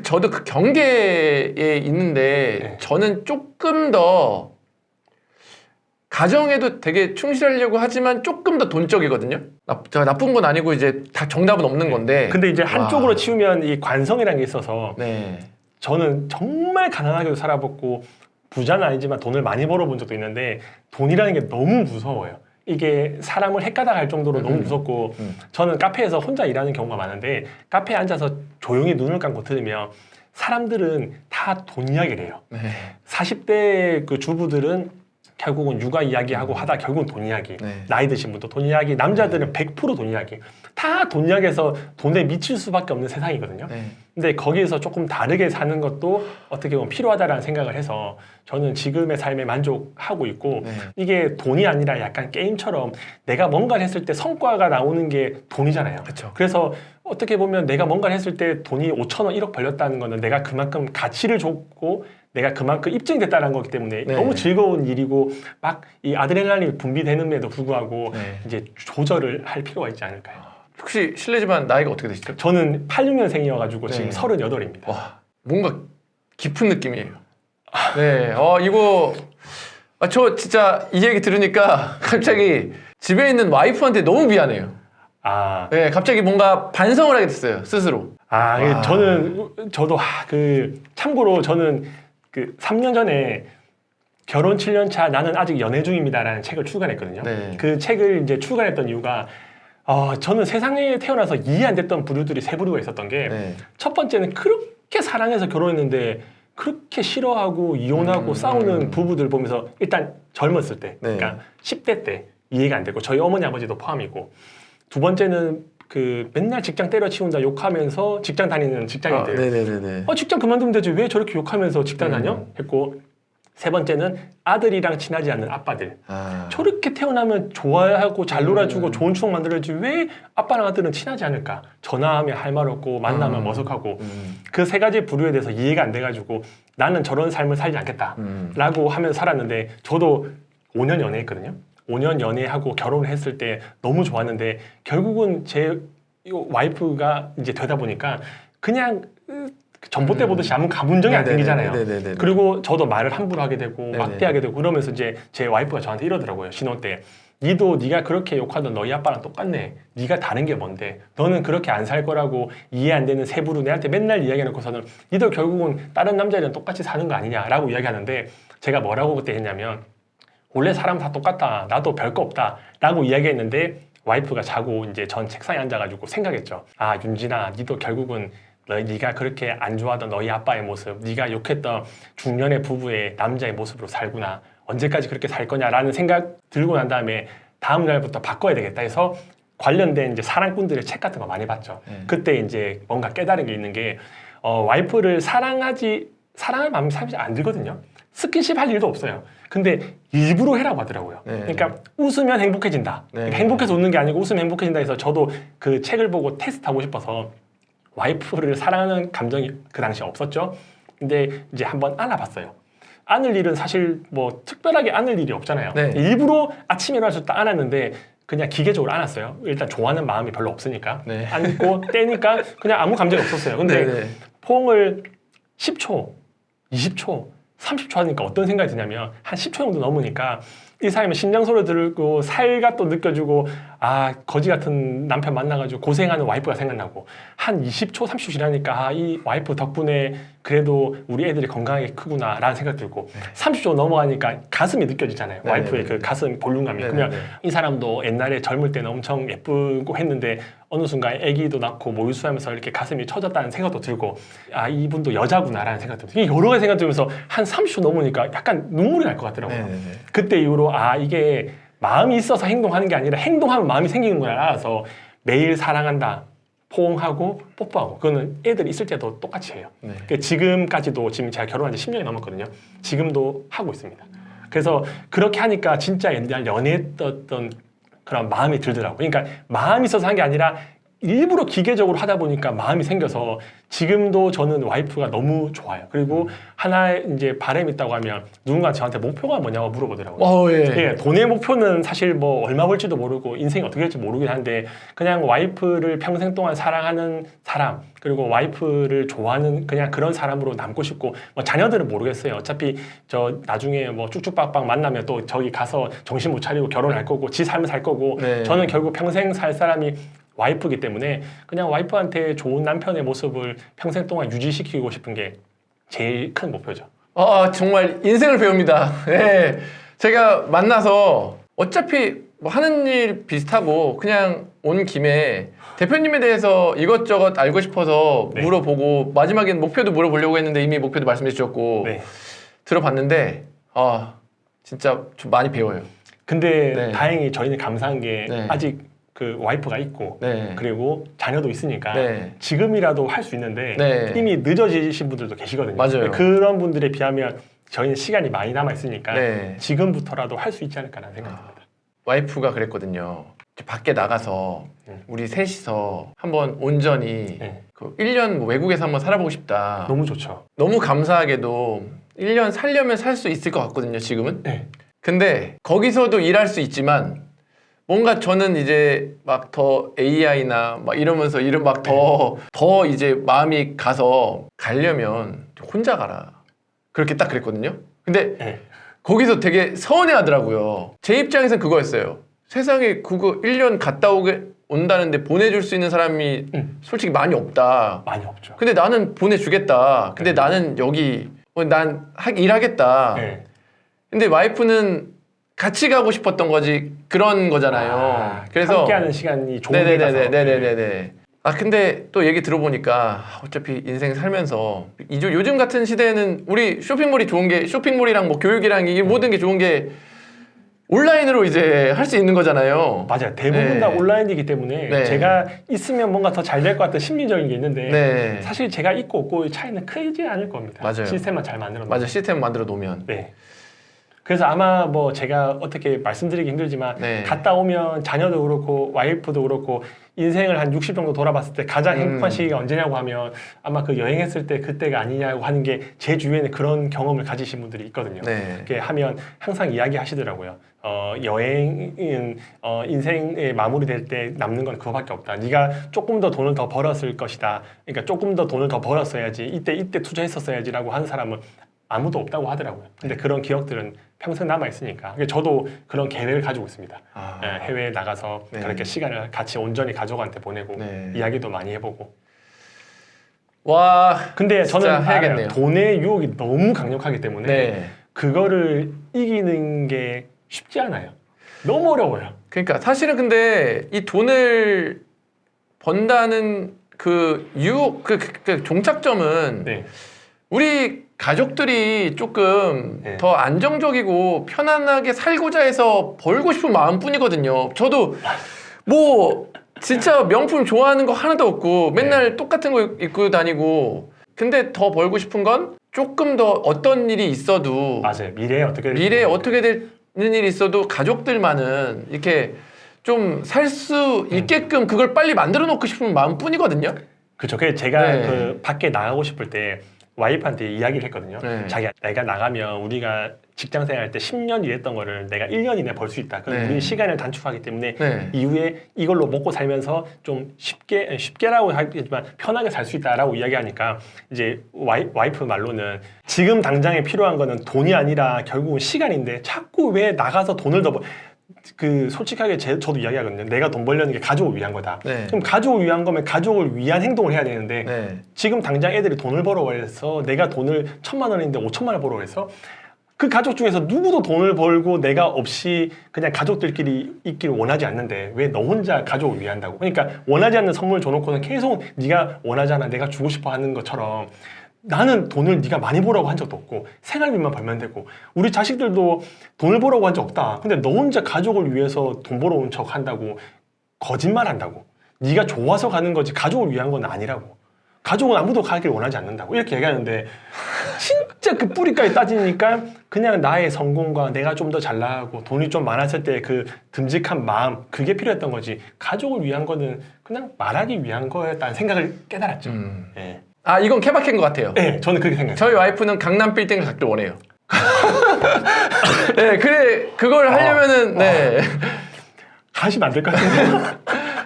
저도 그 경계에 있는데
네.
저는 조금 더 가정에도 되게 충실하려고 하지만 조금 더 돈적이거든요. 제가 나쁜 건 아니고 이제 다 정답은 없는 건데.
근데 이제 한쪽으로
와.
치우면 이 관성이라는 게 있어서
네.
저는 정말 가난하게도 살아봤고 부자는 아니지만 돈을 많이 벌어본 적도 있는데 돈이라는 게 너무 무서워요. 이게 사람을 헷가닥할 정도로 너무 무섭고 저는 카페에서 혼자 일하는 경우가 많은데 카페에 앉아서 조용히 눈을 감고 들으면 사람들은 다 돈 이야기를 해요.
네.
40대 그 주부들은 결국은 육아 이야기하고 하다 결국은 돈 이야기.
네.
나이 드신 분도 돈 이야기. 남자들은 100%돈 이야기. 다 돈 이야기해서 돈에 미칠 수밖에 없는 세상이거든요.
네.
근데 거기에서 조금 다르게 사는 것도 어떻게 보면 필요하다라는 생각을 해서 저는 지금의 삶에 만족하고 있고
네.
이게 돈이 아니라 약간 게임처럼 내가 뭔가를 했을 때 성과가 나오는 게 돈이잖아요.
그쵸.
그래서 어떻게 보면 내가 뭔가를 했을 때 돈이 5천 원, 1억 벌렸다는 거는 내가 그만큼 가치를 줬고 내가 그만큼 입증됐다는 거기 때문에
네.
너무 즐거운 일이고 막 이 아드레날린이 분비되는데도 불구하고
네.
이제 조절을 할 필요가 있지 않을까요?
혹시 실례지만 나이가 어떻게 되시죠?
저는 86년생이어가지고
네.
지금 38입니다.
와, 뭔가 깊은 느낌이에요. 네, 이거 저 진짜 이 얘기 들으니까 갑자기 집에 있는 와이프한테 너무 미안해요. 네, 갑자기 뭔가 반성을 하게 됐어요, 스스로. 와.
저도 참고로 저는 그 3년 전에 결혼 7년 차 나는 아직 연애 중입니다라는 책을 출간했거든요.
네.
그 책을 이제 출간했던 이유가 저는 세상에 태어나서 이해 안 됐던 부류들이 세 부류가 있었던 게 첫
네.
번째는 그렇게 사랑해서 결혼했는데 그렇게 싫어하고 이혼하고 싸우는 부부들 보면서 일단 젊었을 때,
네.
그러니까 10대 때 이해가 안 되고 저희 어머니 아버지도 포함이고 두 번째는 그 맨날 직장 때려치운다 욕하면서 직장 다니는 직장인들
네네네네.
직장 그만두면 되지 왜 저렇게 욕하면서 직장 다녀? 했고 세 번째는 아들이랑 친하지 않는 아빠들 저렇게 태어나면 좋아하고 잘 놀아주고 좋은 추억 만들어야지 왜 아빠랑 아들은 친하지 않을까? 전화하면 할 말 없고 만나면 머쓱하고 그 세 가지 부류에 대해서 이해가 안 돼가지고 나는 저런 삶을 살지 않겠다 라고 하면서 살았는데 저도 5년 연애했거든요. 5년 연애하고 결혼을 했을 때 너무 좋았는데 결국은 제 와이프가 이제 되다 보니까 그냥 전봇대 보듯이 아무 감정이 안 생기잖아요.
네네네네.
그리고 저도 말을 함부로 하게 되고
네네.
막대하게 되고 그러면서 이제 제 와이프가 저한테 이러더라고요. 신혼 때. 니도 네가 그렇게 욕하던 너희 아빠랑 똑같네. 네가 다른 게 뭔데? 너는 그렇게 안 살 거라고 이해 안 되는 세부로 내한테 맨날 이야기해놓고서는 니도 결국은 다른 남자애랑 똑같이 사는 거 아니냐라고 이야기하는데 제가 뭐라고 그때 했냐면 원래 사람 다 똑같다. 나도 별거 없다. 라고 이야기했는데 와이프가 자고 이제 전 책상에 앉아가지고 생각했죠. 아 윤진아 니도 결국은 네가 그렇게 안 좋아하던 너희 아빠의 모습, 네가 욕했던 중년의 부부의 남자의 모습으로 살구나. 언제까지 그렇게 살 거냐라는 생각 들고 난 다음에 다음 날부터 바꿔야 되겠다 해서 관련된 이제 사랑꾼들의 책 같은 거 많이 봤죠. 그때 이제 뭔가 깨달은 게 있는 게 와이프를 사랑할 마음이 사실 안 들거든요. 스킨십 할 일도 없어요. 근데 일부러 해라고 하더라고요. 그러니까 웃으면 행복해진다. 그러니까 행복해서 웃는 게 아니고 웃으면 행복해진다 해서 저도 그 책을 보고 테스트하고 싶어서 와이프를 사랑하는 감정이 그 당시에 없었죠. 근데 이제 한번 안아봤어요. 안을 일은 사실 뭐 특별하게 안을 일이 없잖아요.
네.
일부러 아침에 일어나서 딱 안았는데 그냥 기계적으로 안았어요. 일단 좋아하는 마음이 별로 없으니까.
네.
안고 떼니까 그냥 아무 감정이 없었어요. 근데
네네.
포옹을 10초, 20초, 30초 하니까 어떤 생각이 드냐면 한 10초 정도 넘으니까 이 사람의 심장 소리 들고 살가 또 느껴지고 아 거지 같은 남편 만나가지고 고생하는 와이프가 생각나고 한 20초 30초 지나니까 아, 이 와이프 덕분에 그래도 우리 애들이 건강하게 크구나 라는 생각 들고 30초 넘어가니까 가슴이 느껴지잖아요. 와이프의 그 가슴 볼륨감이. 그러면 이 사람도 옛날에 젊을 때는 엄청 예쁘고 했는데 어느 순간 아기도 낳고 모유수하면서 이렇게 가슴이 처졌다는 생각도 들고 아 이분도 여자구나라는 생각 들고 이게 여러 가지 생각 들면서 한 30초 넘으니까 약간 눈물이 날 것 같더라고요. 그때 이후로 아 이게 마음이 있어서 행동하는 게 아니라 행동하면 마음이 생기는구나 알아서 매일 사랑한다 포옹하고 뽀뽀하고 그거는 애들 있을 때도 똑같이 해요. 그러니까 지금까지도 지금 제가 결혼한 지 10년이 넘었거든요. 지금도 하고 있습니다. 그래서 그렇게 하니까 진짜 옛날 연애했던 그런 마음이 들더라고요. 그러니까 마음이 있어서 한 게 아니라 일부러 기계적으로 하다 보니까 마음이 생겨서 지금도 저는 와이프가 너무 좋아요. 그리고 하나의 이제 바람이 있다고 하면 누군가 저한테 목표가 뭐냐고 물어보더라고요. 예, 돈의 목표는 사실 뭐 얼마 벌지도 모르고 인생이 어떻게 될지 모르긴 한데 그냥 와이프를 평생 동안 사랑하는 사람 그리고 와이프를 좋아하는 그냥 그런 사람으로 남고 싶고 뭐 자녀들은 모르겠어요. 어차피 저 나중에 뭐 쭉쭉빡빡 만나면 또 저기 가서 정신 못 차리고 결혼할 거고 지 삶을 살 거고 저는 결국 평생 살 사람이 와이프이기 때문에 그냥 와이프한테 좋은 남편의 모습을 평생 동안 유지시키고 싶은 게 제일 큰 목표죠.
정말 인생을 배웁니다. 네. 제가 만나서 어차피 뭐 하는 일 비슷하고 그냥 온 김에 대표님에 대해서 이것저것 알고 싶어서 물어보고 마지막엔 목표도 물어보려고 했는데 이미 목표도 말씀해 주셨고 들어봤는데 진짜 좀 많이 배워요.
근데 다행히 저희는 감사한 게 아직 그 와이프가 있고 그리고 자녀도 있으니까 지금이라도 할 수 있는데 이미 늦어지신 분들도 계시거든요.
맞아요.
그런 분들에 비하면 저희는 시간이 많이 남아 있으니까 지금부터라도 할 수 있지 않을까라는 생각이 듭니다.
와이프가 그랬거든요. 밖에 나가서 우리 셋이서 한번 온전히 그 1년 뭐 외국에서 한번 살아보고 싶다.
너무 좋죠.
너무 감사하게도 1년 살려면 살 수 있을 것 같거든요, 지금은. 근데 거기서도 일할 수 있지만 뭔가 저는 이제 막 더 AI나 막 이러면서 막 더 이제 마음이 가려면 혼자 가라. 그렇게 딱 그랬거든요. 근데 거기서 되게 서운해 하더라고요. 제 입장에서는 그거였어요. 세상에 그거 1년 갔다 온다는데 보내줄 수 있는 사람이 솔직히 많이 없다.
많이 없죠.
근데 나는 보내주겠다. 근데 나는 여기 난 일하겠다. 근데 와이프는 같이 가고 싶었던 거지 그런 거잖아요.
그래서 함께하는 시간이 좋은 데 가서.
네네네. 근데 또 얘기 들어보니까 어차피 인생 살면서 요즘 같은 시대에는 우리 쇼핑몰이 좋은 게 쇼핑몰이랑 뭐 교육이랑 이 모든 게 좋은 게 온라인으로 이제 할 수 있는 거잖아요.
맞아요. 대부분 다 온라인이기 때문에
네.
제가 있으면 뭔가 더 잘 될 것 같은 심리적인 게 있는데
네.
사실 제가 있고 없고의 차이는 크지 않을 겁니다.
맞아요.
시스템만 잘 만들어 놓으면.
맞아, 시스템 만들어 놓으면.
네. 그래서 아마 뭐 제가 어떻게 말씀드리기 힘들지만
네.
갔다 오면 자녀도 그렇고 와이프도 그렇고 인생을 한 60 정도 돌아봤을 때 가장 행복한 시기가 언제냐고 하면 아마 그 여행했을 때 그때가 아니냐고 하는 게 제 주위에는 그런 경험을 가지신 분들이 있거든요.
네.
이렇게 하면 항상 이야기하시더라고요. 여행은 인생의 마무리될 때 남는 건 그거밖에 없다. 네가 조금 더 돈을 더 벌었을 것이다. 그러니까 조금 더 돈을 더 벌었어야지. 이때 투자했었어야지라고 하는 사람은 아무도 없다고 하더라고요. 근데 그런 기억들은 평생 남아 있으니까. 저도 그런 계획을 가지고 있습니다. 해외에 나가서
네.
그렇게 시간을 같이 온전히 가족한테 보내고
네.
이야기도 많이 해보고.
와.
근데 저는
진짜 해야겠네요.
알아요. 돈의 유혹이 너무 강력하기 때문에
네.
그거를 이기는 게 쉽지 않아요. 너무 어려워요.
그러니까 사실은 근데 이 돈을 번다는 그 유혹, 그 종착점은
네.
우리 가족들이 조금
네.
더 안정적이고 편안하게 살고자 해서 벌고 싶은 마음뿐이거든요. 저도 뭐 진짜 명품 좋아하는 거 하나도 없고 맨날 똑같은 거 입고 다니고, 근데 더 벌고 싶은 건 조금 더 어떤 일이 있어도
맞아요. 미래에
어떻게 되는 일이 있어도 가족들만은 이렇게 좀 살 수 있게끔 그걸 빨리 만들어 놓고 싶은 마음뿐이거든요.
그렇죠. 그래서 제가
네.
그 밖에 나가고 싶을 때 와이프한테 이야기를 했거든요.
네.
자기야, 내가 나가면 우리가 직장 생활할 때 10년 일했던 거를 내가 1년 이내 벌 수 있다. 그럼
네.
우리 시간을 단축하기 때문에
네.
이후에 이걸로 먹고 살면서 좀 쉽게라고 하겠지만 편하게 살 수 있다라고 이야기하니까 이제 와이프 말로는 지금 당장에 필요한 거는 돈이 아니라 결국은 시간인데 자꾸 왜 나가서 돈을 더 솔직하게 저도 이야기하거든요. 내가 돈 벌려는 게 가족을 위한 거다.
네.
그럼 가족을 위한 거면 가족을 위한 행동을 해야 되는데
네.
지금 당장 애들이 돈을 벌어 그래서 내가 돈을 1,000만 원인데 5천만 원 벌어 그래서 그 가족 중에서 누구도 돈을 벌고 내가 없이 그냥 가족들끼리 있기를 원하지 않는데 왜 너 혼자 가족을 위한다고? 그러니까 원하지 않는 선물 줘놓고는 계속 네가 원하잖아, 내가 주고 싶어 하는 것처럼 나는 돈을 네가 많이 벌라고 한 적도 없고 생활비만 벌면 되고 우리 자식들도 돈을 벌라고 한 적 없다. 근데 너 혼자 가족을 위해서 돈 벌어온 척 한다고 거짓말 한다고. 네가 좋아서 가는 거지 가족을 위한 건 아니라고. 가족은 아무도 가길 원하지 않는다고 이렇게 얘기하는데 진짜 그 뿌리까지 따지니까 그냥 나의 성공과 내가 좀 더 잘 나가고 돈이 좀 많았을 때 그 듬직한 마음 그게 필요했던 거지 가족을 위한 거는 그냥 말하기 위한 거였다는 생각을 깨달았죠. 예.
이건 케바케인 것 같아요.
네, 저는 그렇게 생각해요.
저희 와이프는 강남 빌딩을 갖길 원해요. 네, 그래 그걸 하려면은 네.
가시면 안 될 것 같은데.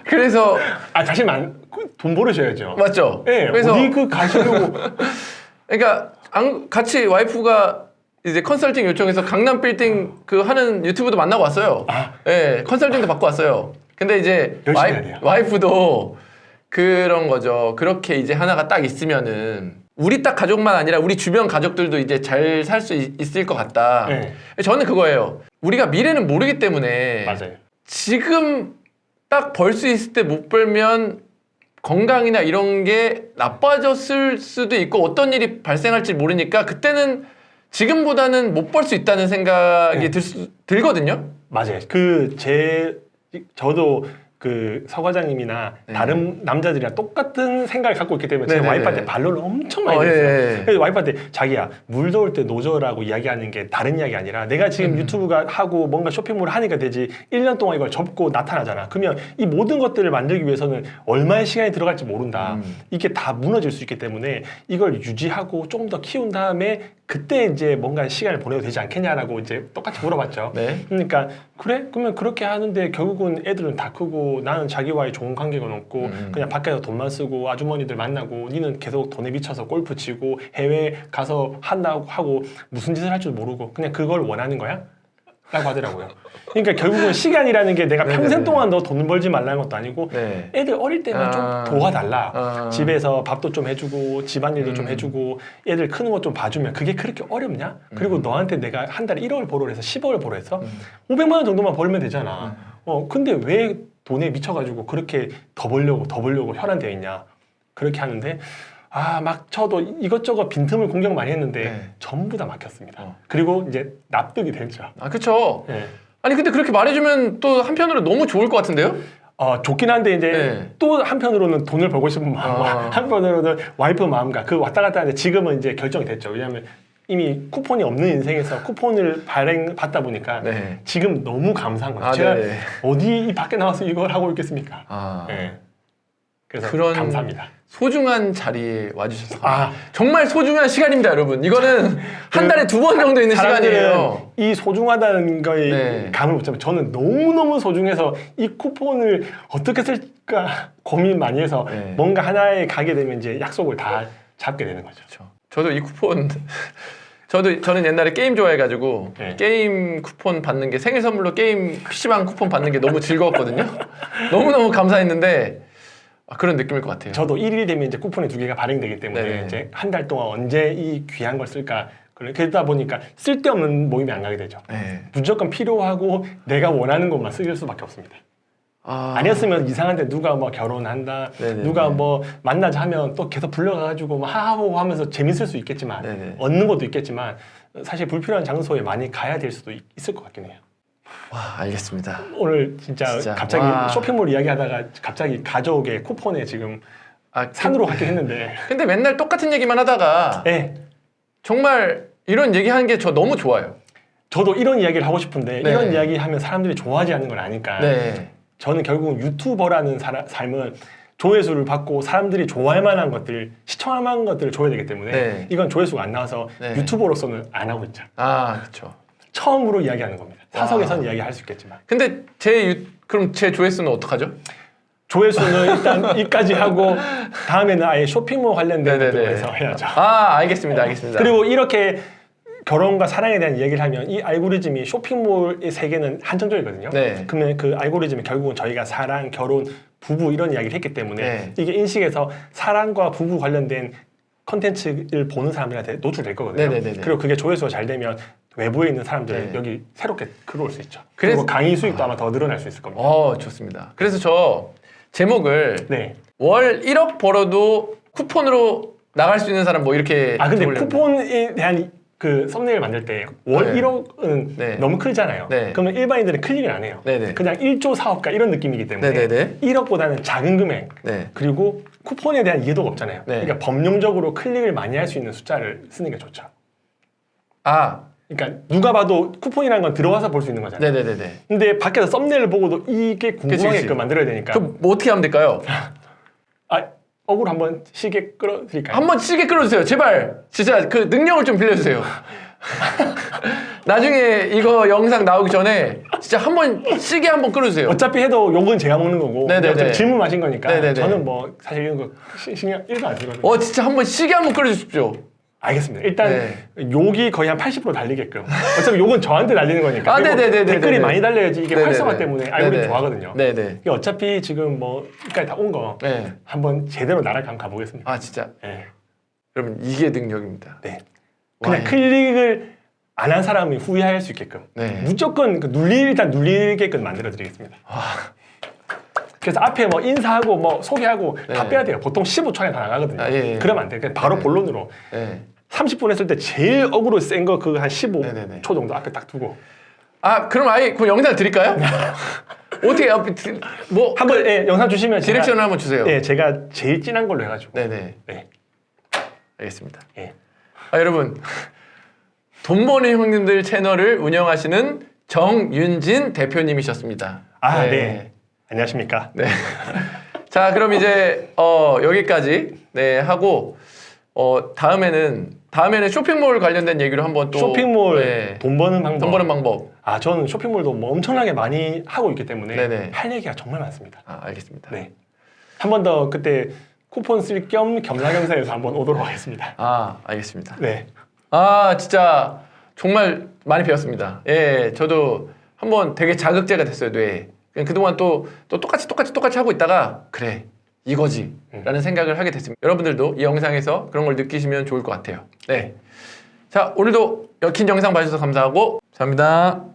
그래서
가시면 돈 벌으셔야죠.
맞죠?
네,
그래서
어디 가시려고.
그러니까 같이 와이프가 이제 컨설팅 요청해서 강남 빌딩 그 하는 유튜브도 만나고 왔어요. 네, 컨설팅도 받고 왔어요. 근데 이제
열심히 해야 돼요.
와이프도 그런 거죠. 그렇게 이제 하나가 딱 있으면은 우리 딱 가족만 아니라 우리 주변 가족들도 이제 잘 살 수 있을 것 같다.
네.
저는 그거예요. 우리가 미래는 모르기 때문에
맞아요.
지금 딱 벌 수 있을 때 못 벌면 건강이나 이런 게 나빠졌을 수도 있고 어떤 일이 발생할지 모르니까 그때는 지금보다는 못 벌 수 있다는 생각이 들거든요.
맞아요. 저도 그 서과장님이나 다른 남자들이랑 똑같은 생각을 갖고 있기 때문에 제 와이프한테 반론을 엄청 많이 했어요. 그래서 와이프한테 자기야 물 더울 때 노져라고 이야기하는 게 다른 이야기 아니라 내가 지금 유튜브가 하고 뭔가 쇼핑몰을 하니까 되지 1년 동안 이걸 접고 나타나잖아. 그러면 이 모든 것들을 만들기 위해서는 얼마의 시간이 들어갈지 모른다. 이게 다 무너질 수 있기 때문에 이걸 유지하고 조금 더 키운 다음에 그때 이제 뭔가 시간을 보내도 되지 않겠냐라고 이제 똑같이 물어봤죠.
네.
그러니까 그래? 그러면 그렇게 하는데 결국은 애들은 다 크고 나는 자기와의 좋은 관계가 없고 그냥 밖에서 돈만 쓰고 아주머니들 만나고 니는 계속 돈에 미쳐서 골프 치고 해외 가서 한다고 하고 무슨 짓을 할 줄 모르고 그냥 그걸 원하는 거야? 라고 하더라고요. 그러니까 결국은 시간이라는 게 내가 평생 동안 너 돈 벌지 말라는 것도 아니고 애들 어릴 때만 좀 도와달라. 집에서 밥도 좀 해주고 집안일도 좀 해주고 애들 크는 것 좀 봐주면 그게 그렇게 어렵냐? 그리고 너한테 내가 한 달에 1억을 벌어 해서 10억을 벌어 해서 500만 원 정도만 벌면 되잖아. 근데 왜 돈에 미쳐가지고 그렇게 더 벌려고 혈안되어 있냐 그렇게 하는데 막 저도 이것저것 빈틈을 공격 많이 했는데
네.
전부 다 막혔습니다. 그리고 이제 납득이 됐죠.
그쵸.
네.
아니 근데 그렇게 말해주면 또 한편으로 너무 좋을 것 같은데요?
좋긴 한데 이제
네.
또 한편으로는 돈을 벌고 싶은 마음과 한편으로는 와이프 마음과 그 왔다 갔다 하는데 지금은 이제 결정이 됐죠. 왜냐하면 이미 쿠폰이 없는 인생에서 쿠폰을 발행받다 보니까
네.
지금 너무 감사한 거예요. 제가
네네.
어디 이 밖에 나와서 이걸 하고 있겠습니까? 네. 그래서
그런
감사합니다.
소중한 자리에 와주셔서
아.
정말 소중한 시간입니다, 여러분. 이거는 한 달에 2번 정도 있는
사람들은
시간이에요.
이 소중하다는 거에
네.
감을 못 잡아요. 저는 너무너무 소중해서 이 쿠폰을 어떻게 쓸까 고민 많이 해서
네.
뭔가 하나에 가게 되면 이제 약속을 다 잡게 되는 거죠.
그렇죠. 저도 이 쿠폰 저는 옛날에 게임 좋아해가지고
네.
게임 쿠폰 받는 게 생일 선물로 게임 PC방 쿠폰 받는 게 너무 즐거웠거든요. 너무너무 감사했는데 그런 느낌일 것 같아요.
저도 1일 되면 이제 쿠폰이 2개가 발행되기 때문에
네네.
이제 한 달 동안 언제 이 귀한 걸 쓸까 그러다 보니까 쓸데없는 모임에 안 가게 되죠.
네.
무조건 필요하고 내가 원하는 것만 쓸 수밖에 없습니다. 아니었으면 이상한데 누가 뭐 결혼한다,
네네네.
누가 뭐 만나자 하면 또 계속 불러가가지고 뭐 하하호호 하면서 재밌을 수 있겠지만
네네.
얻는 것도 있겠지만 사실 불필요한 장소에 많이 가야 될 수도 있을 것 같긴 해요.
와, 알겠습니다.
오늘 진짜 갑자기
와.
쇼핑몰 이야기하다가 갑자기 가족의 쿠폰에 지금 산으로 갔긴 했는데
근데 맨날 똑같은 얘기만 하다가
네.
정말 이런 얘기하는 게 저 너무 좋아요.
저도 이런 이야기를 하고 싶은데
네.
이런 이야기 하면 사람들이 좋아하지 않는 걸 아니까
네.
저는 결국 유튜버라는 삶은 조회수를 받고 사람들이 좋아할 만한 것들, 시청할 만한 것들을 줘야 되기 때문에
네.
이건 조회수가 안 나와서
네.
유튜버로서는 안 하고 있죠.
그렇죠.
처음으로 이야기하는 겁니다. 사석에서는 이야기할 수 있겠지만
근데 그럼 제 조회수는 어떡하죠?
조회수는 일단 이까지 하고 다음에는 아예 쇼핑몰 관련된
네네네.
것들로 해서 해야죠.
알겠습니다. 알겠습니다.
그리고 이렇게 결혼과 사랑에 대한 이야기를 하면 이 알고리즘이 쇼핑몰의 세계는 한정적이거든요.
네.
그러면 그 알고리즘이 결국은 저희가 사랑, 결혼, 부부 이런 이야기를 했기 때문에
네.
이게 인식에서 사랑과 부부 관련된 컨텐츠를 보는 사람들한테 노출될 거거든요.
네네네네.
그리고 그게 조회수가 잘 되면 외부에 있는 사람들이
네.
여기 새롭게 들어올 수 있죠.
그래서-
그리고 강의 수익도 아마 더 늘어날 수 있을 겁니다.
좋습니다. 그래서 저 제목을
네.
월 1억 벌어도 쿠폰으로 나갈 수 있는 사람 뭐 이렇게
근데
적으려고.
쿠폰에 대한 그 썸네일 만들 때 월
네.
1억은
네.
너무 크잖아요.
네.
그러면 일반인들은 클릭을 안 해요.
네네.
그냥 1조 사업가 이런 느낌이기 때문에
네네네.
1억보다는 작은 금액
네.
그리고 쿠폰에 대한 이해도가 없잖아요.
네.
그러니까 법령적으로 클릭을 많이 할 수 있는 숫자를 쓰는 게 좋죠. 그러니까 누가 봐도 쿠폰이라는 건 들어와서 볼 수 있는 거잖아요.
네네네네.
근데 밖에서 썸네일을 보고도 이게
그치.
궁금하게끔 만들어야 되니까
그럼 뭐 어떻게 하면 될까요?
억울 한번 시계 끌어드릴까요?
한번 시계 끌어주세요. 제발. 진짜 그 능력을 좀 빌려주세요. 나중에 이거 영상 나오기 전에 진짜 한번 시계 한번 끌어주세요.
어차피 해도 욕은 제가 먹는 거고
네네네.
어차피 질문하신 거니까
네네네.
저는 뭐 사실 이런 거 신경 1도 안 쓰거든요.
진짜 한번 시계 한번 끌어주십시오.
알겠습니다. 일단
네.
욕이 거의 한 80% 달리게끔. 어차피 욕은 저한테 달리는 거니까. 그리고
네네네네네.
댓글이 많이 달려야지 이게
네네네.
활성화 때문에 알고리즘
네네.
좋아하거든요.
네네.
이게 어차피 지금 뭐 여기까지 다 온 거
네.
한번 제대로 나락 한번 가보겠습니다.
진짜.
네.
여러분 이게 능력입니다.
네. 그냥
와,
클릭을 안 한 사람이 후회할 수 있게끔
네.
무조건 일단 눌리게끔 만들어 드리겠습니다. 그래서 앞에 뭐 인사하고 뭐 소개하고 다
네.
빼야 돼요. 보통 15초 안에 다 나가거든요.
예.
그러면 안 돼요. 그냥 바로
네.
본론으로.
네.
30분 했을 때 제일 어그로 센 거 그 한 15초
네네네.
정도 앞에 딱 두고
그럼 아예 그 영상 드릴까요? 어떻게 뭐
한번 영상 주시면
디렉션을 한번 주세요.
제가 제일 진한 걸로 해가지고
네네.
네.
알겠습니다.
예.
여러분 돈 버는 형님들 채널을 운영하시는 정윤진 대표님이셨습니다.
네. 안녕하십니까.
네. 자, 그럼 이제 여기까지 하고 다음에는 쇼핑몰 관련된 얘기로 한번 또
쇼핑몰 돈 버는 방법.
돈 버는 방법.
저는 쇼핑몰도 뭐 엄청나게 많이 하고 있기 때문에
네네.
할 얘기가 정말 많습니다.
알겠습니다.
네. 한 번 더 그때 쿠폰 쓸 겸 겸사겸사해서 한번 오도록 하겠습니다.
알겠습니다.
네.
진짜 정말 많이 배웠습니다. 예, 저도 한번 되게 자극제가 됐어요, 뇌에. 그동안 또 똑같이 하고 있다가 그래 이거지 라는 생각을 하게 됐습니다. 여러분들도 이 영상에서 그런 걸 느끼시면 좋을 것 같아요. 네. 자, 오늘도 긴 영상 봐주셔서 감사하고 감사합니다.